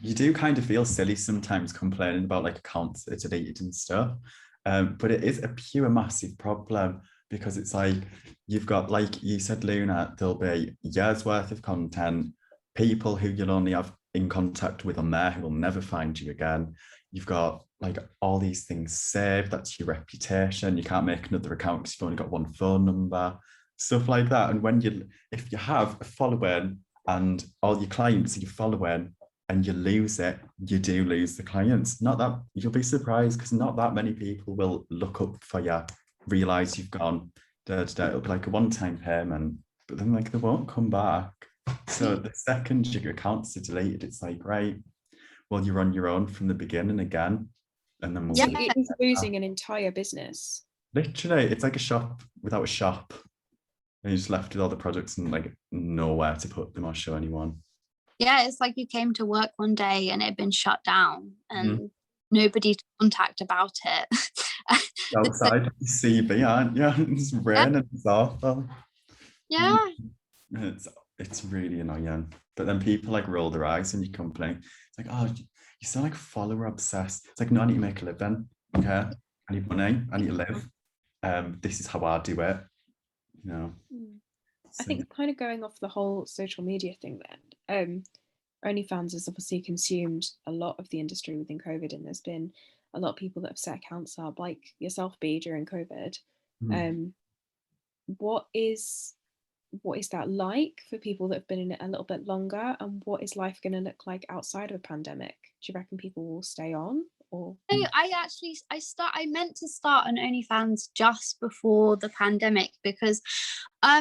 You do kind of feel silly sometimes complaining about like accounts that are deleted and stuff, but it is a pure massive problem, because it's like, you've got, like you said, Luna, there'll be years worth of content, people who you'll only have in contact with on there who will never find you again. you've got like all these things saved, that's your reputation, you can't make another account because you've only got one phone number, stuff like that. And if you have a following and all your clients are your following and you lose it, you do lose the clients. Not that, you'll be surprised because not that many people will look up for you, realize you've gone, it'll be like a one-time payment, but then like they won't come back. So the second your accounts are deleted, it's like, right, well, you're on your own from the beginning again. And then so it is losing an entire business. Literally, it's like a shop without a shop. And you're just left with all the products and like nowhere to put them or show anyone. Yeah, it's like you came to work one day and it had been shut down and nobody to contact about it. Outside the CV, aren't you? It's raining, it's awful. Yeah. It's really annoying. But then people like roll their eyes when you complain. It's like, oh, you sound like follower obsessed. It's like, no, I need to make a living. Okay, I need money. I need to live. This is how I do it. You know. I think kind of going off the whole social media thing then, OnlyFans has obviously consumed a lot of the industry within COVID, and there's been a lot of people that have set accounts up, like yourself, B, during COVID. What is that like for people that have been in it a little bit longer, and what is life going to look like outside of a pandemic? Do you reckon people will stay on? Or I meant to start an OnlyFans just before the pandemic, because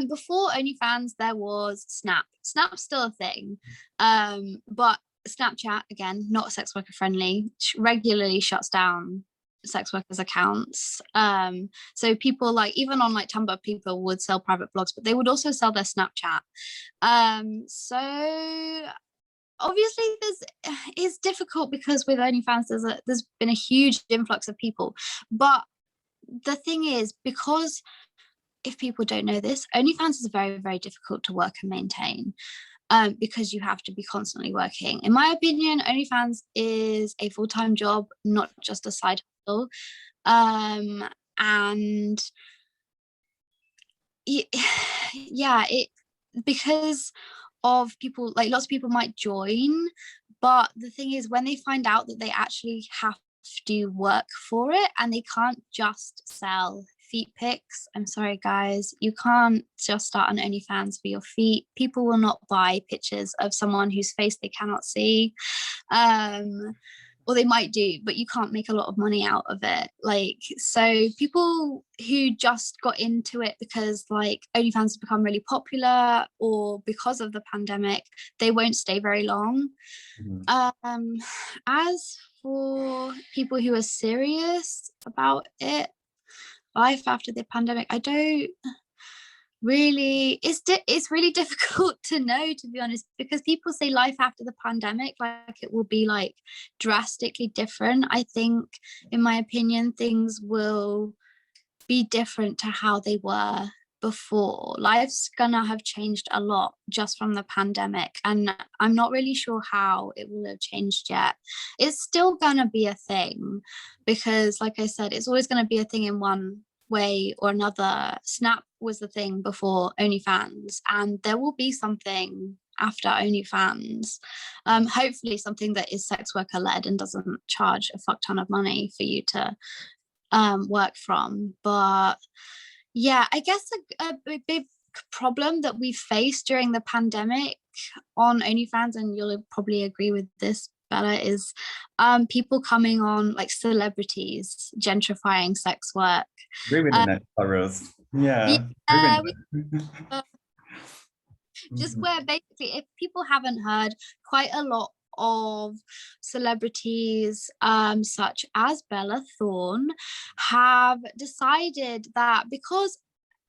before OnlyFans there was Snap. Snap's still a thing, but Snapchat, again, not sex worker friendly, regularly shuts down sex workers accounts. So people, like, even on like Tumblr, people would sell private blogs, but they would also sell their Snapchat. So obviously it's difficult because with OnlyFans there's been a huge influx of people. But the thing is, because if people don't know this, OnlyFans is very, very difficult to work and maintain, because you have to be constantly working. In my opinion, OnlyFans is a full-time job, not just a side hustle. And yeah, because of people, like, lots of people might join, but the thing is, when they find out that they actually have to work for it and they can't just sell feet pics, I'm sorry guys, you can't just start an OnlyFans for your feet. People will not buy pictures of someone whose face they cannot see, or they might do, but you can't make a lot of money out of it. Like, so people who just got into it because like OnlyFans has become really popular or because of the pandemic, they won't stay very long. As for people who are serious about it, life after the pandemic, I don't really, it's really difficult to know, to be honest, because people say life after the pandemic like it will be like drastically different. I think, in my opinion, things will be different to how they were before. Life's gonna have changed a lot just from the pandemic, and I'm not really sure how it will have changed yet. It's still gonna be a thing because, like I said, it's always gonna be a thing in one way or another. Snap was the thing before OnlyFans, and there will be something after OnlyFans, hopefully something that is sex worker led and doesn't charge a fuck ton of money for you to work from. But yeah, I guess a big problem that we faced during the pandemic on OnlyFans, and you'll probably agree with this, Bella, is people coming on, like celebrities, gentrifying sex work. Ruining it for us. Yeah. Just where basically, if people haven't heard, quite a lot of celebrities such as Bella Thorne have decided that, because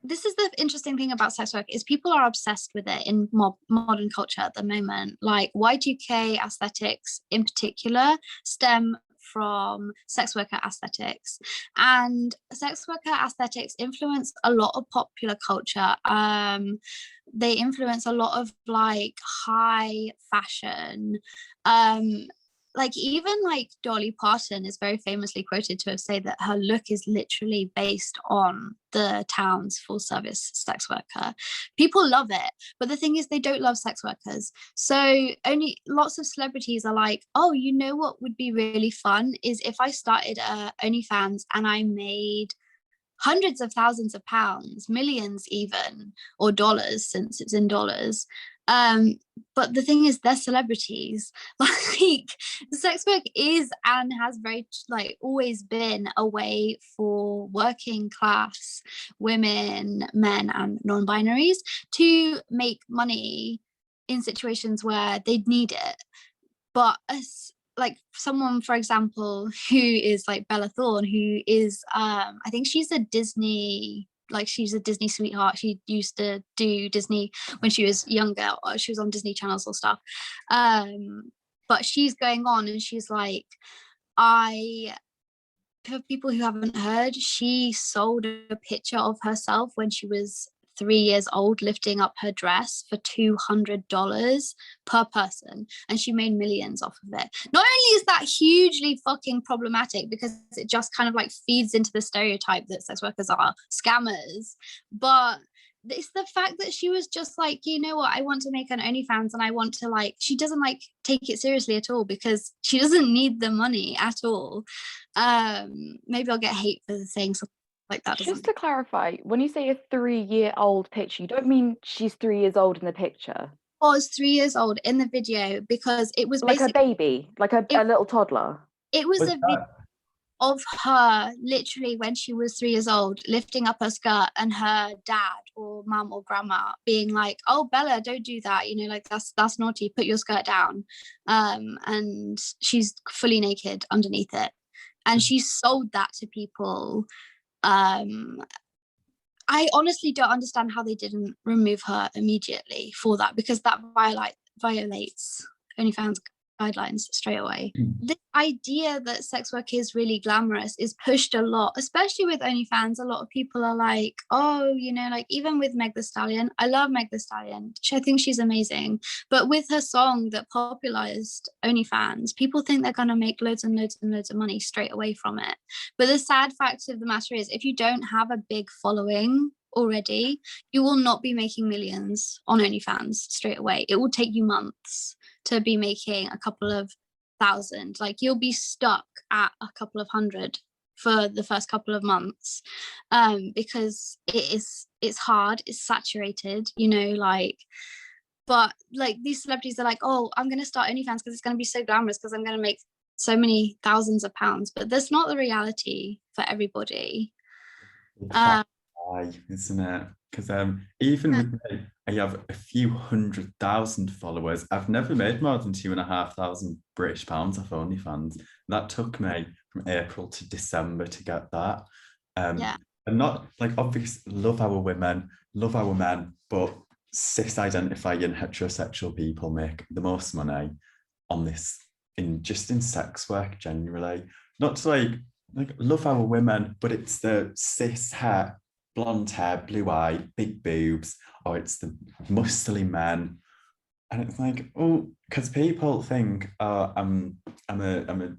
this is the interesting thing about sex work, is people are obsessed with it in modern culture at the moment. Like Y2K aesthetics in particular stem from sex worker aesthetics, and sex worker aesthetics influence a lot of popular culture. They influence a lot of like high fashion, like even like Dolly Parton is very famously quoted to have said that her look is literally based on the town's full service sex worker. People love it, but the thing is they don't love sex workers. So only lots of celebrities are like, oh, you know what would be really fun is if I started OnlyFans and I made hundreds of thousands of pounds, millions even, or dollars, since it's in dollars. But the thing is, they're celebrities. Like, sex work is and has very like always been a way for working class women, men, and non-binaries to make money in situations where they'd need it. But as like someone, for example, who is like Bella Thorne, who is I think she's a Disney, like she's a Disney sweetheart. She used to do Disney when she was younger, or she was on Disney channels or stuff. But she's going on and she's like, for people who haven't heard, she sold a picture of herself when she was 3 years old lifting up her dress for $200 per person, and she made millions off of it. Not only is that hugely fucking problematic because it just kind of like feeds into the stereotype that sex workers are scammers, but it's the fact that she was just like, you know what, I want to make an OnlyFans and I want to like, she doesn't like take it seriously at all because she doesn't need the money at all. Maybe I'll get hate for saying something like that. Just to clarify, when you say a 3-year-old picture, you don't mean she's 3 years old in the picture? I was 3 years old in the video because it was like a baby, like a little toddler. It was a video of her literally when she was 3 years old lifting up her skirt and her dad or mum or grandma being like, oh Bella, don't do that, you know, like that's naughty, put your skirt down. And she's fully naked underneath it, and she sold that to people. I honestly don't understand how they didn't remove her immediately for that, because that violates OnlyFans guidelines straight away. The idea that sex work is really glamorous is pushed a lot, especially with OnlyFans. A lot of people are like, oh, you know, like even with Meg Thee Stallion, I love Meg Thee Stallion. I think she's amazing. But with her song that popularized OnlyFans, people think they're going to make loads and loads and loads of money straight away from it. But the sad fact of the matter is, if you don't have a big following already, you will not be making millions on OnlyFans straight away. It will take you months to be making a couple of thousand. Like, you'll be stuck at a couple of hundred for the first couple of months, because it's hard, it's saturated, you know, like. But like, these celebrities are like, oh, I'm going to start OnlyFans because it's going to be so glamorous because I'm going to make so many thousands of pounds. But that's not the reality for everybody. Isn't it? Because even with me, I have a few 100,000 followers. I've never made more than £2,500 British pounds off OnlyFans. That took me from April to December to get that. And not like, obviously love our women, love our men, but cis-identifying heterosexual people make the most money on this in sex work generally. Not to like love our women, but it's the cis hair, blonde hair, blue eye, big boobs, or it's the muscly men. And it's like, oh, because people think, oh, I'm a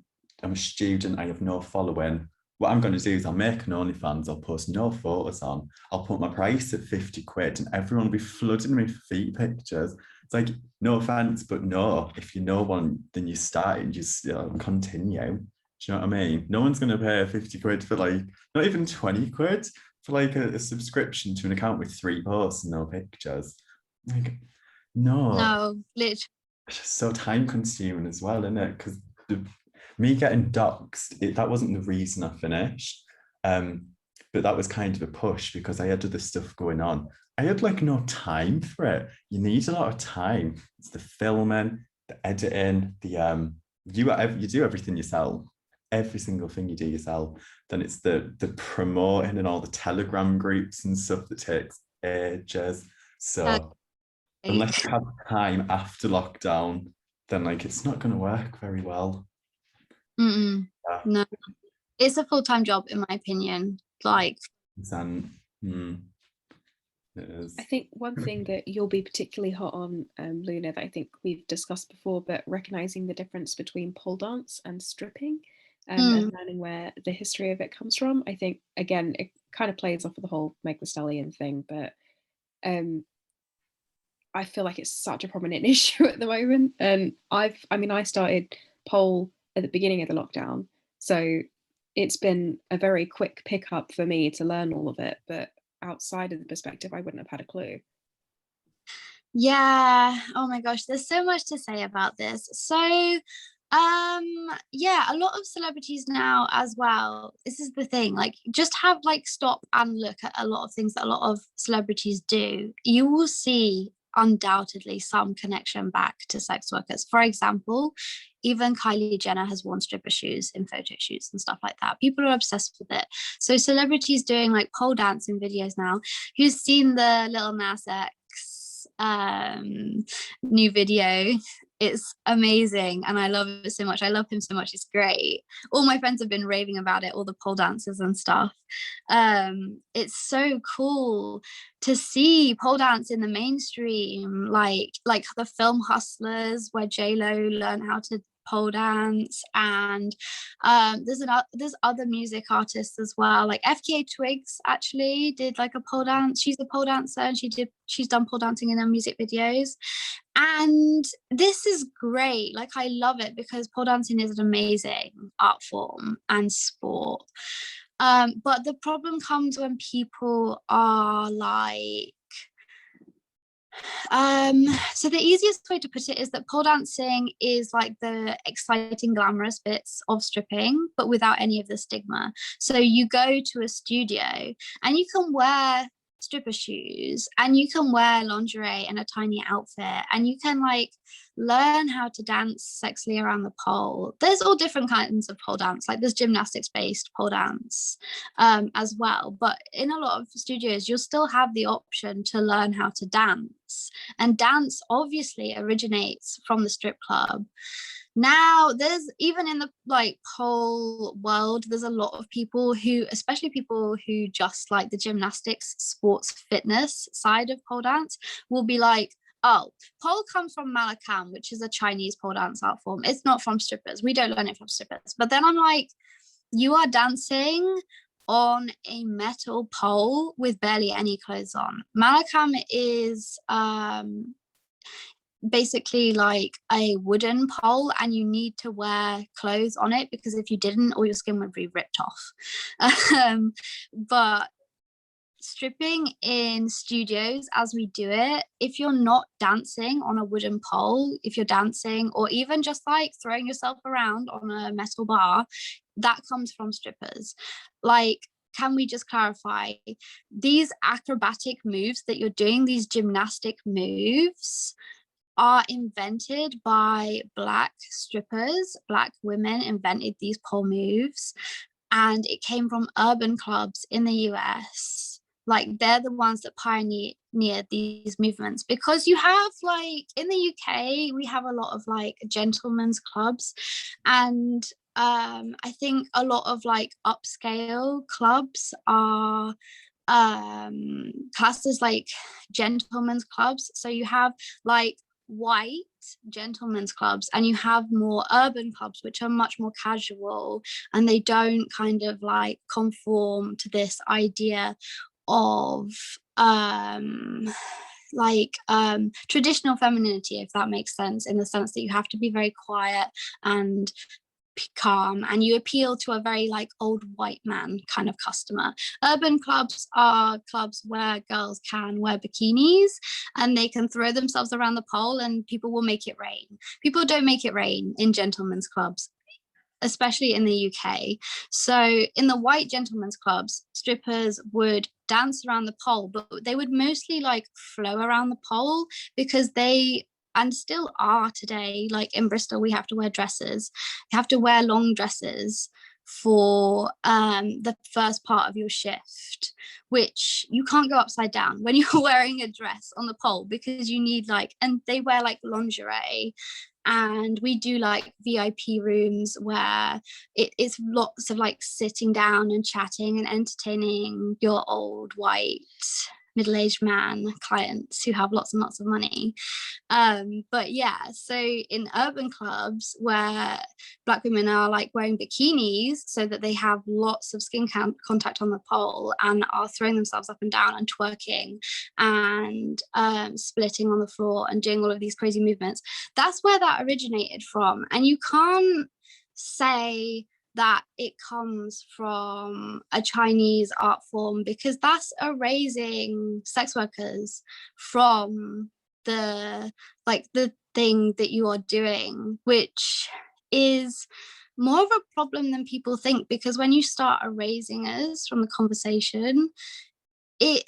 student, I have no following. What I'm going to do is I'll make an OnlyFans, I'll post no photos on, I'll put my price at 50 quid and everyone will be flooding me for feet pictures. It's like, no offense, but no, if you know one, then you start and just continue. Do you know what I mean? No one's going to pay 50 quid for like, not even 20 quid for like a subscription to an account with 3 posts and no pictures. Like, no, literally. It's just so time consuming as well, isn't it? Because me getting doxxed, that wasn't the reason I finished. But that was kind of a push because I had other stuff going on. I had like no time for it. You need a lot of time. It's the filming, the editing, you do everything yourself. Every single thing you do yourself. Then it's the promoting and all the Telegram groups and stuff that takes ages. So unless you have time after lockdown, then like it's not going to work very well. No, it's a full-time job in my opinion. Like, It is. I think one thing that you'll be particularly hot on, Luna, that I think we've discussed before, but recognizing the difference between pole dance and stripping, and learning where the history of it comes from. I think, again, it kind of plays off of the whole Meg Thee Stallion thing, but I feel like it's such a prominent issue at the moment. And I started pole at the beginning of the lockdown, so it's been a very quick pickup for me to learn all of it, but outside of the perspective, I wouldn't have had a clue. Yeah, oh my gosh, there's so much to say about this. So yeah, a lot of celebrities now as well, this is the thing, like, just have like stop and look at a lot of things that a lot of celebrities do. You will see undoubtedly some connection back to sex workers. For example, even Kylie Jenner has worn stripper shoes in photo shoots and stuff like that. People are obsessed with it. So celebrities doing like pole dancing videos now. Who's seen the Lil Nas X new video? It's amazing and I love it so much. I love him so much. It's great. All my friends have been raving about it, all the pole dancers and stuff. It's so cool to see pole dance in the mainstream, like the film Hustlers, where J-Lo learned how to pole dance, and there's other music artists as well, like FKA Twigs actually did like a pole dance. She's a pole dancer and she's done pole dancing in her music videos, and this is great. Like, I love it because pole dancing is an amazing art form and sport, but the problem comes when people are like, so the easiest way to put it is that pole dancing is like the exciting, glamorous bits of stripping, but without any of the stigma. So you go to a studio and you can wear stripper shoes and you can wear lingerie and a tiny outfit and you can like learn how to dance sexily around the pole. There's all different kinds of pole dance, like there's gymnastics based pole dance as well, but in a lot of studios you'll still have the option to learn how to dance, and dance obviously originates from the strip club. Now there's, even in the like pole world, there's a lot of people who, especially people who just like the gymnastics, sports, fitness side of pole dance, will be like, oh, pole comes from Malakam, which is a Chinese pole dance art form. It's not from strippers. We don't learn it from strippers. But then I'm like, you are dancing on a metal pole with barely any clothes on. Malakam is basically like a wooden pole and you need to wear clothes on it, because if you didn't, all your skin would be ripped off. But stripping in studios as we do it, if you're not dancing on a wooden pole, if you're dancing or even just like throwing yourself around on a metal bar, that comes from strippers. Like, can we just clarify, these acrobatic moves that you're doing, these gymnastic moves, are invented by Black strippers. Black women invented these pole moves, and it came from urban clubs in the US. Like, they're the ones that pioneered these movements, because you have, like, in the UK we have a lot of like gentlemen's clubs, and I think a lot of like upscale clubs are classed as like gentlemen's clubs. So you have like white gentlemen's clubs and you have more urban clubs which are much more casual, and they don't kind of like conform to this idea of traditional femininity, if that makes sense, in the sense that you have to be very quiet and calm and you appeal to a very like old white man kind of customer. Urban clubs are clubs where girls can wear bikinis and they can throw themselves around the pole and people will make it rain. People don't make it rain in gentlemen's clubs, especially in the UK. So in the white gentlemen's clubs, strippers would dance around the pole, but they would mostly like flow around the pole, because they, and still are today, like in Bristol, we have to wear dresses. You have to wear long dresses for the first part of your shift, which you can't go upside down when you're wearing a dress on the pole, because you need like, and they wear like lingerie. And we do like VIP rooms where it's lots of like sitting down and chatting and entertaining your old white middle-aged man clients who have lots and lots of money. But yeah, so in urban clubs where Black women are like wearing bikinis so that they have lots of skin contact on the pole and are throwing themselves up and down and twerking and splitting on the floor and doing all of these crazy movements, that's where that originated from. And you can't say that it comes from a Chinese art form, because that's erasing sex workers from the thing that you are doing, which is more of a problem than people think, because when you start erasing us from the conversation, it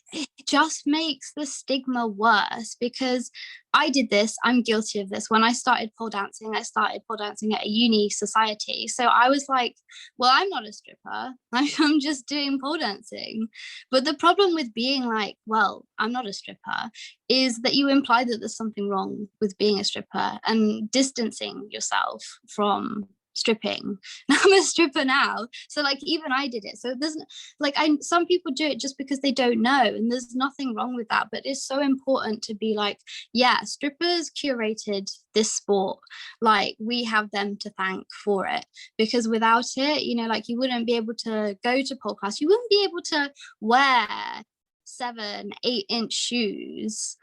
just makes the stigma worse. Because I did this, I'm guilty of this. When I started pole dancing at a uni society. So I was like, well, I'm not a stripper, I'm just doing pole dancing. But the problem with being like, well, I'm not a stripper, is that you imply that there's something wrong with being a stripper and distancing yourself from stripping. I'm a stripper now, so like even I did it. So there's like, some people do it just because they don't know, and there's nothing wrong with that. But it's so important to be like, yeah, strippers curated this sport, like we have them to thank for it, because without it, you know, like you wouldn't be able to go to pole class, you wouldn't be able to wear 7-8-inch shoes,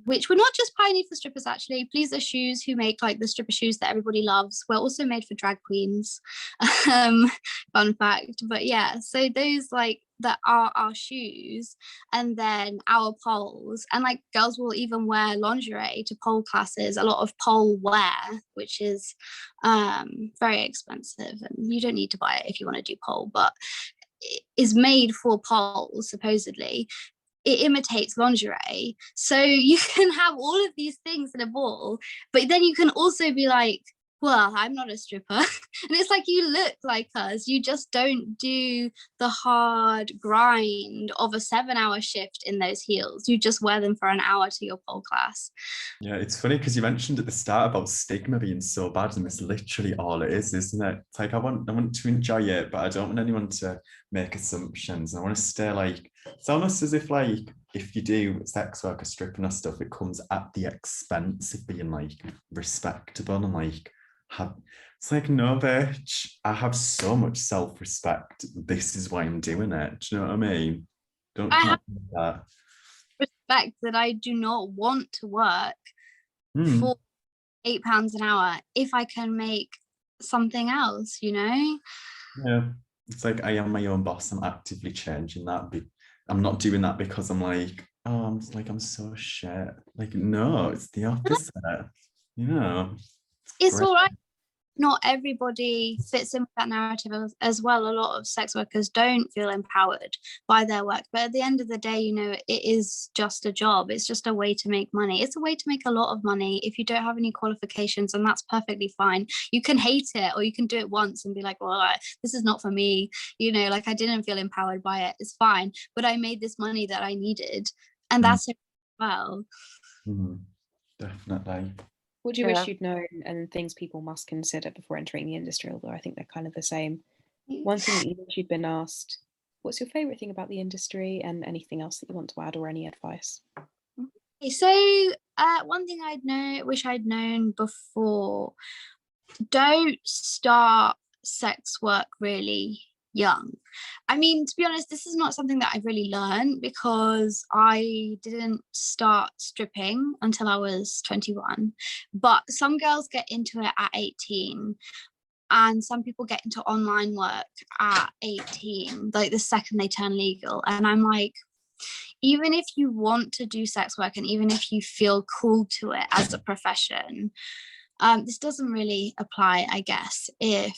which were not just pioneered for strippers. Actually, please, the shoes who make like the stripper shoes that everybody loves were also made for drag queens. Fun fact. But yeah, so those like that are our shoes, and then our poles, and like girls will even wear lingerie to pole classes, a lot of pole wear, which is very expensive, and you don't need to buy it if you want to do pole, but is made for poles. Supposedly it imitates lingerie, so you can have all of these things in a ball, but then you can also be like, well, I'm not a stripper. And it's like, you look like us, you just don't do the hard grind of a 7-hour shift in those heels, you just wear them for an hour to your pole class. Yeah, it's funny because you mentioned at the start about stigma being so bad, and it's literally all it is, isn't it? It's like I want to enjoy it, but I don't want anyone to make assumptions. I want to stay like, it's almost as if like if you do sex work or stripping or stuff, it comes at the expense of being like respectable and like it's like, no bitch, I have so much self-respect, this is why I'm doing it. Do you know what I mean? I have that respect that I do not want to work for £8 an hour if I can make something else, you know? Yeah, it's like I am my own boss. I'm actively changing that. I'm not doing that because I'm like, oh, I'm so shit. Like, no, it's the opposite. You know, it's all right. Not everybody fits in with that narrative as well. A lot of sex workers don't feel empowered by their work, but at the end of the day, you know, it is just a job. It's just a way to make money. It's a way to make a lot of money if you don't have any qualifications, and that's perfectly fine. You can hate it, or you can do it once and be like, well, this is not for me, you know, like I didn't feel empowered by it. It's fine, but I made this money that I needed, and that's it as well. Definitely. What do you wish you'd known, and things people must consider before entering the industry, although I think they're kind of the same? One thing that you wish you'd been asked, what's your favourite thing about the industry, and anything else that you want to add or any advice? Okay, so one thing wish I'd known before, don't start sex work really young. I mean, to be honest, this is not something that I've really learned, because I didn't start stripping until I was 21, but some girls get into it at 18, and some people get into online work at 18, like the second they turn legal. And I'm like, even if you want to do sex work, and even if you feel cool to it as a profession, this doesn't really apply, I guess, if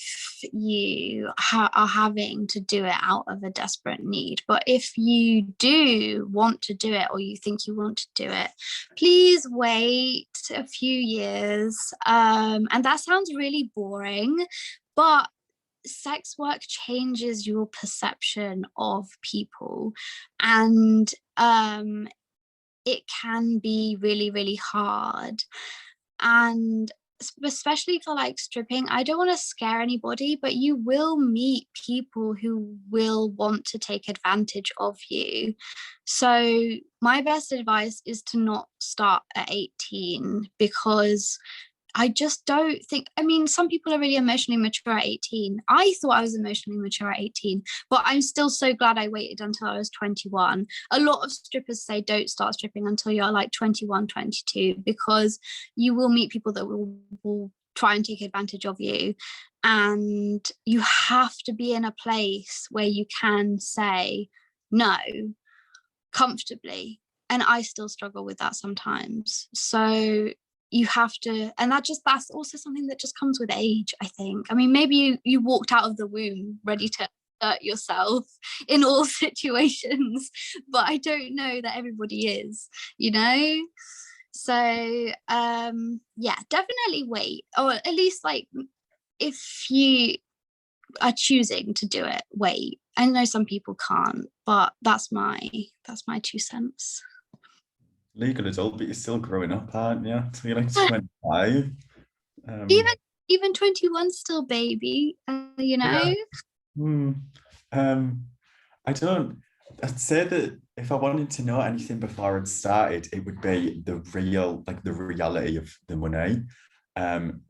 you are having to do it out of a desperate need. But if you do want to do it, or you think you want to do it, please wait a few years. And that sounds really boring, but sex work changes your perception of people, and it can be really, really hard. And especially for like stripping, I don't want to scare anybody, but you will meet people who will want to take advantage of you. So my best advice is to not start at 18, because I just don't think, I mean, some people are really emotionally mature at 18. I thought I was emotionally mature at 18, but I'm still so glad I waited until I was 21. A lot of strippers say don't start stripping until you're like 21, 22, because you will meet people that will try and take advantage of you. And you have to be in a place where you can say no comfortably. And I still struggle with that sometimes. So you have to, and that's also something that just comes with age, I think. I mean, maybe you walked out of the womb ready to hurt yourself in all situations, but I don't know that everybody is, you know. So yeah, definitely wait, or at least like if you are choosing to do it, wait. I know some people can't, but that's my 2 cents. Legal adult, but you're still growing up, aren't you? So you're like 25. Even 21 still baby, you know. I'd say that if I wanted to know anything before I'd started, it would be the reality of the money.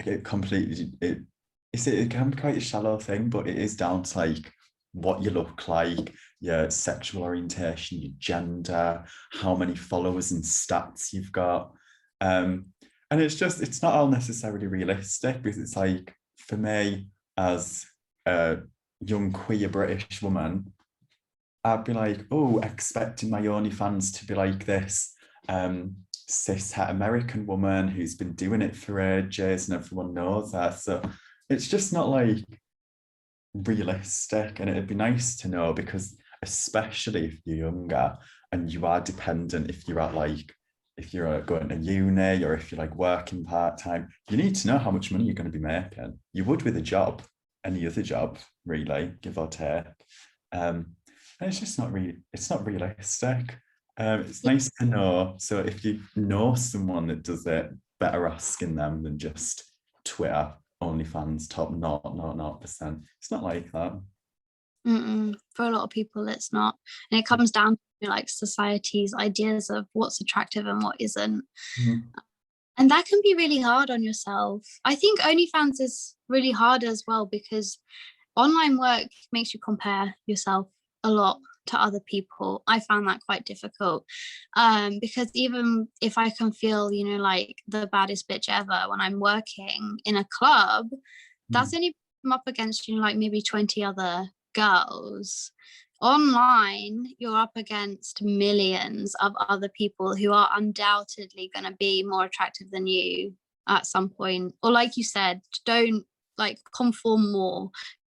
It can be quite a shallow thing, but it is down to like what you look like, your sexual orientation, your gender, how many followers and stats you've got. And it's not all necessarily realistic, because it's like, for me, as a young queer British woman, I'd be like, oh, expecting my OnlyFans to be like this cis het American woman who's been doing it for ages and everyone knows that. So it's just not like realistic, and it'd be nice to know, because especially if you're younger and you are dependent, if you're going to uni, or if you're like working part-time, you need to know how much money you're going to be making. You would with a job, any other job really, give or take. And it's just not realistic. It's nice to know. So if you know someone that does it, better asking them than just Twitter, OnlyFans, top 0.00%. It's not like that. For a lot of people, it's not. And it comes down to like society's ideas of what's attractive and what isn't. And that can be really hard on yourself. I think OnlyFans is really hard as well, because online work makes you compare yourself a lot to other people. I found that quite difficult, because even if I can feel, you know, like the baddest bitch ever when I'm working in a club, that's only come up against, you know, like maybe 20 other girls. Online, you're up against millions of other people who are undoubtedly going to be more attractive than you at some point, or like you said, don't like conform more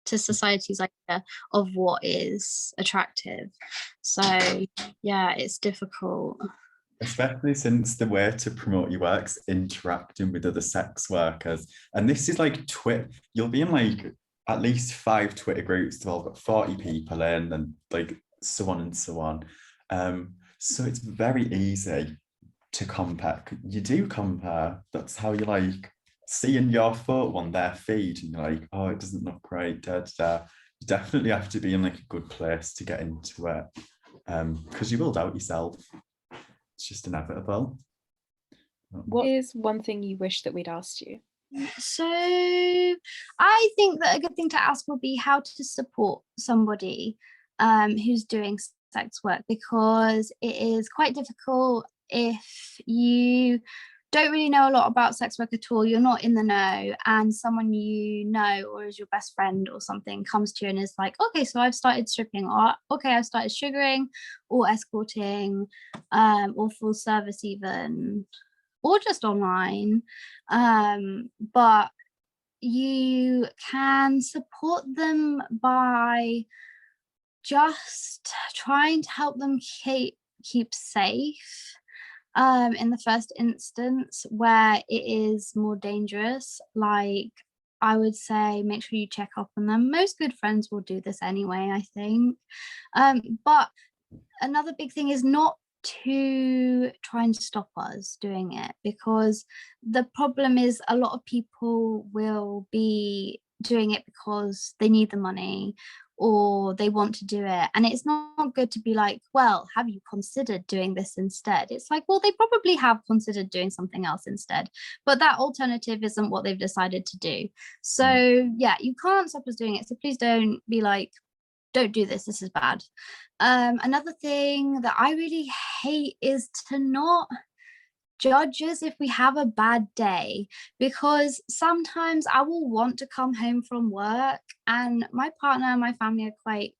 to society's idea of what is attractive. So yeah, it's difficult, especially since the way to promote your work's interacting with other sex workers. And this is like you'll be in like at least 5 Twitter groups that all got 40 people in, and like so on and so on. So it's very easy to compare. You do compare. That's how you like seeing your photo on their feed, and you're like, oh, it doesn't look right. You definitely have to be in like a good place to get into it, because you will doubt yourself. It's just inevitable. What is one thing you wish that we'd asked you? So I think that a good thing to ask would be how to support somebody who's doing sex work, because it is quite difficult if you don't really know a lot about sex work at all, you're not in the know, and someone you know or is your best friend or something comes to you and is like, okay, so I've started stripping, or okay, I've started sugaring or escorting, or full service even, or just online, but you can support them by just trying to help them keep safe in the first instance where it is more dangerous. Like, I would say make sure you check up on them. Most good friends will do this anyway, I think, but another big thing is not to try and stop us doing it, because the problem is a lot of people will be doing it because they need the money or they want to do it, and it's not good to be like, well, have you considered doing this instead? It's like, well, they probably have considered doing something else instead, but that alternative isn't what they've decided to do. So yeah, you can't stop us doing it, so please don't be like, don't do this, this is bad. Another thing that I really hate is to not judge us if we have a bad day, because sometimes I will want to come home from work, and my partner and my family are quite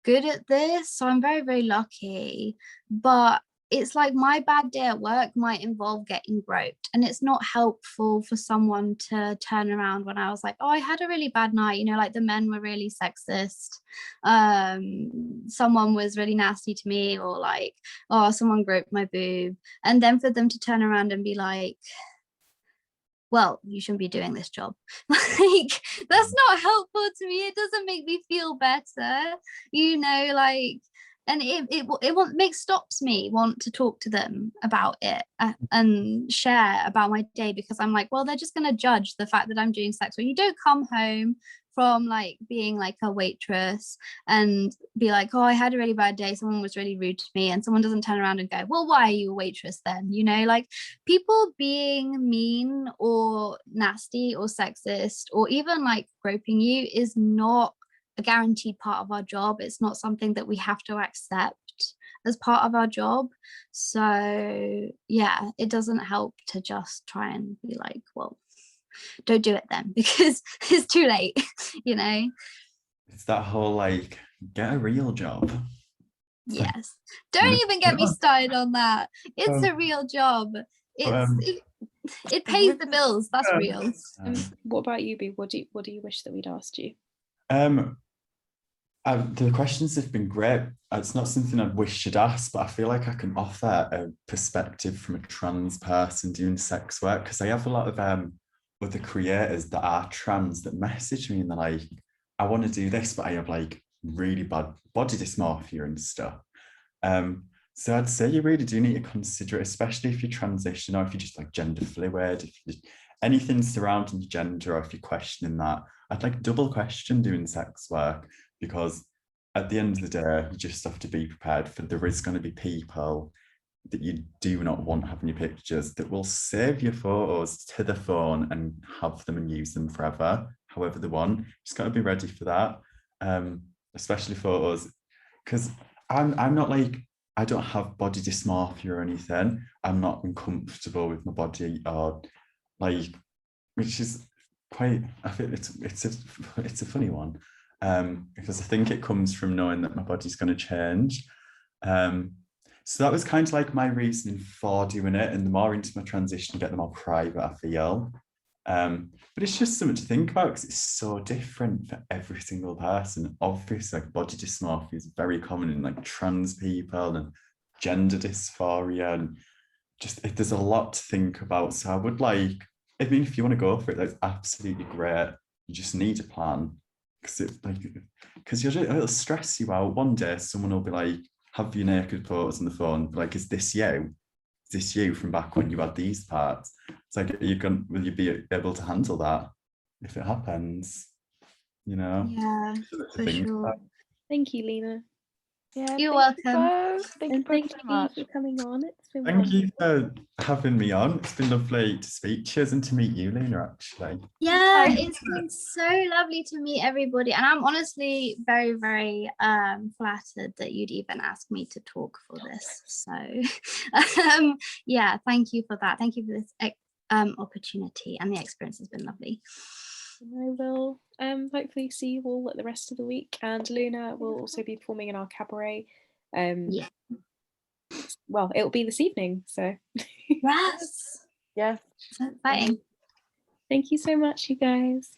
good at this, so I'm very, very lucky, but it's like my bad day at work might involve getting groped, and it's not helpful for someone to turn around when I was like, oh, I had a really bad night, you know, like the men were really sexist, someone was really nasty to me, or like, oh, someone groped my boob, and then for them to turn around and be like, well, you shouldn't be doing this job. Like, that's not helpful to me. It doesn't make me feel better, you know, like, and it stops me want to talk to them about it and share about my day, because I'm like, well, they're just going to judge the fact that I'm doing sex. When you don't come home from like being like a waitress and be like, oh, I had a really bad day, someone was really rude to me, and someone doesn't turn around and go, well, why are you a waitress then? You know, like, people being mean or nasty or sexist or even like groping you is not a guaranteed part of our job. It's not something that we have to accept as part of our job. So yeah, it doesn't help to just try and be like, well, don't do it then, because it's too late, you know. It's that whole like, get a real job. Yes, don't even get me started on that. It's a real job. It pays the bills. That's real. What about you, Bea? What do you wish that we'd asked you? The questions have been great. It's not something I'd wish you'd ask, but I feel like I can offer a perspective from a trans person doing sex work, because I have a lot of other creators that are trans that message me and they're like, I want to do this, but I have like really bad body dysmorphia and stuff. So I'd say you really do need to consider it, especially if you transition or if you're just like gender fluid, if you anything surrounding your gender, or if you're questioning that. I'd like double question doing sex work, because at the end of the day, you just have to be prepared for there is going to be people that you do not want having your pictures that will save your photos to the phone and have them and use them forever, however they want. Just got to be ready for that, especially photos, because I'm not like, I don't have body dysmorphia or anything. I'm not uncomfortable with my body, or like, which is quite, I think it's a funny one, because I think it comes from knowing that my body's going to change. So that was kind of like my reasoning for doing it, and the more into my transition, get the more private I feel. But it's just something to think about, because it's so different for every single person. Obviously, like, body dysmorphia is very common in like trans people, and gender dysphoria, and just there's a lot to think about. So I would like, I mean, if you want to go for it, that's absolutely great. You just need a plan, because it'll stress you out. One day someone will be like, have your naked photos on the phone, like, is this you? Is this you from back when you had these parts? It's like, will you be able to handle that if it happens? You know? Yeah, for sure. Thank you, Lena. Yeah, You're welcome. Thank you both so much for coming on. It's been Thank you for having me on. It's been lovely to speak to you and to meet you, Lena, actually. Yeah, it's been so lovely to meet everybody, and I'm honestly very, very flattered that you'd even ask me to talk for this. So yeah, thank you for that. Thank you for this opportunity, and the experience has been lovely. And I will hopefully see you all at the rest of the week, and Luna will also be performing in our cabaret. Yeah. Well, it'll be this evening, so Yes. Yes. So exciting. Thank you so much, you guys.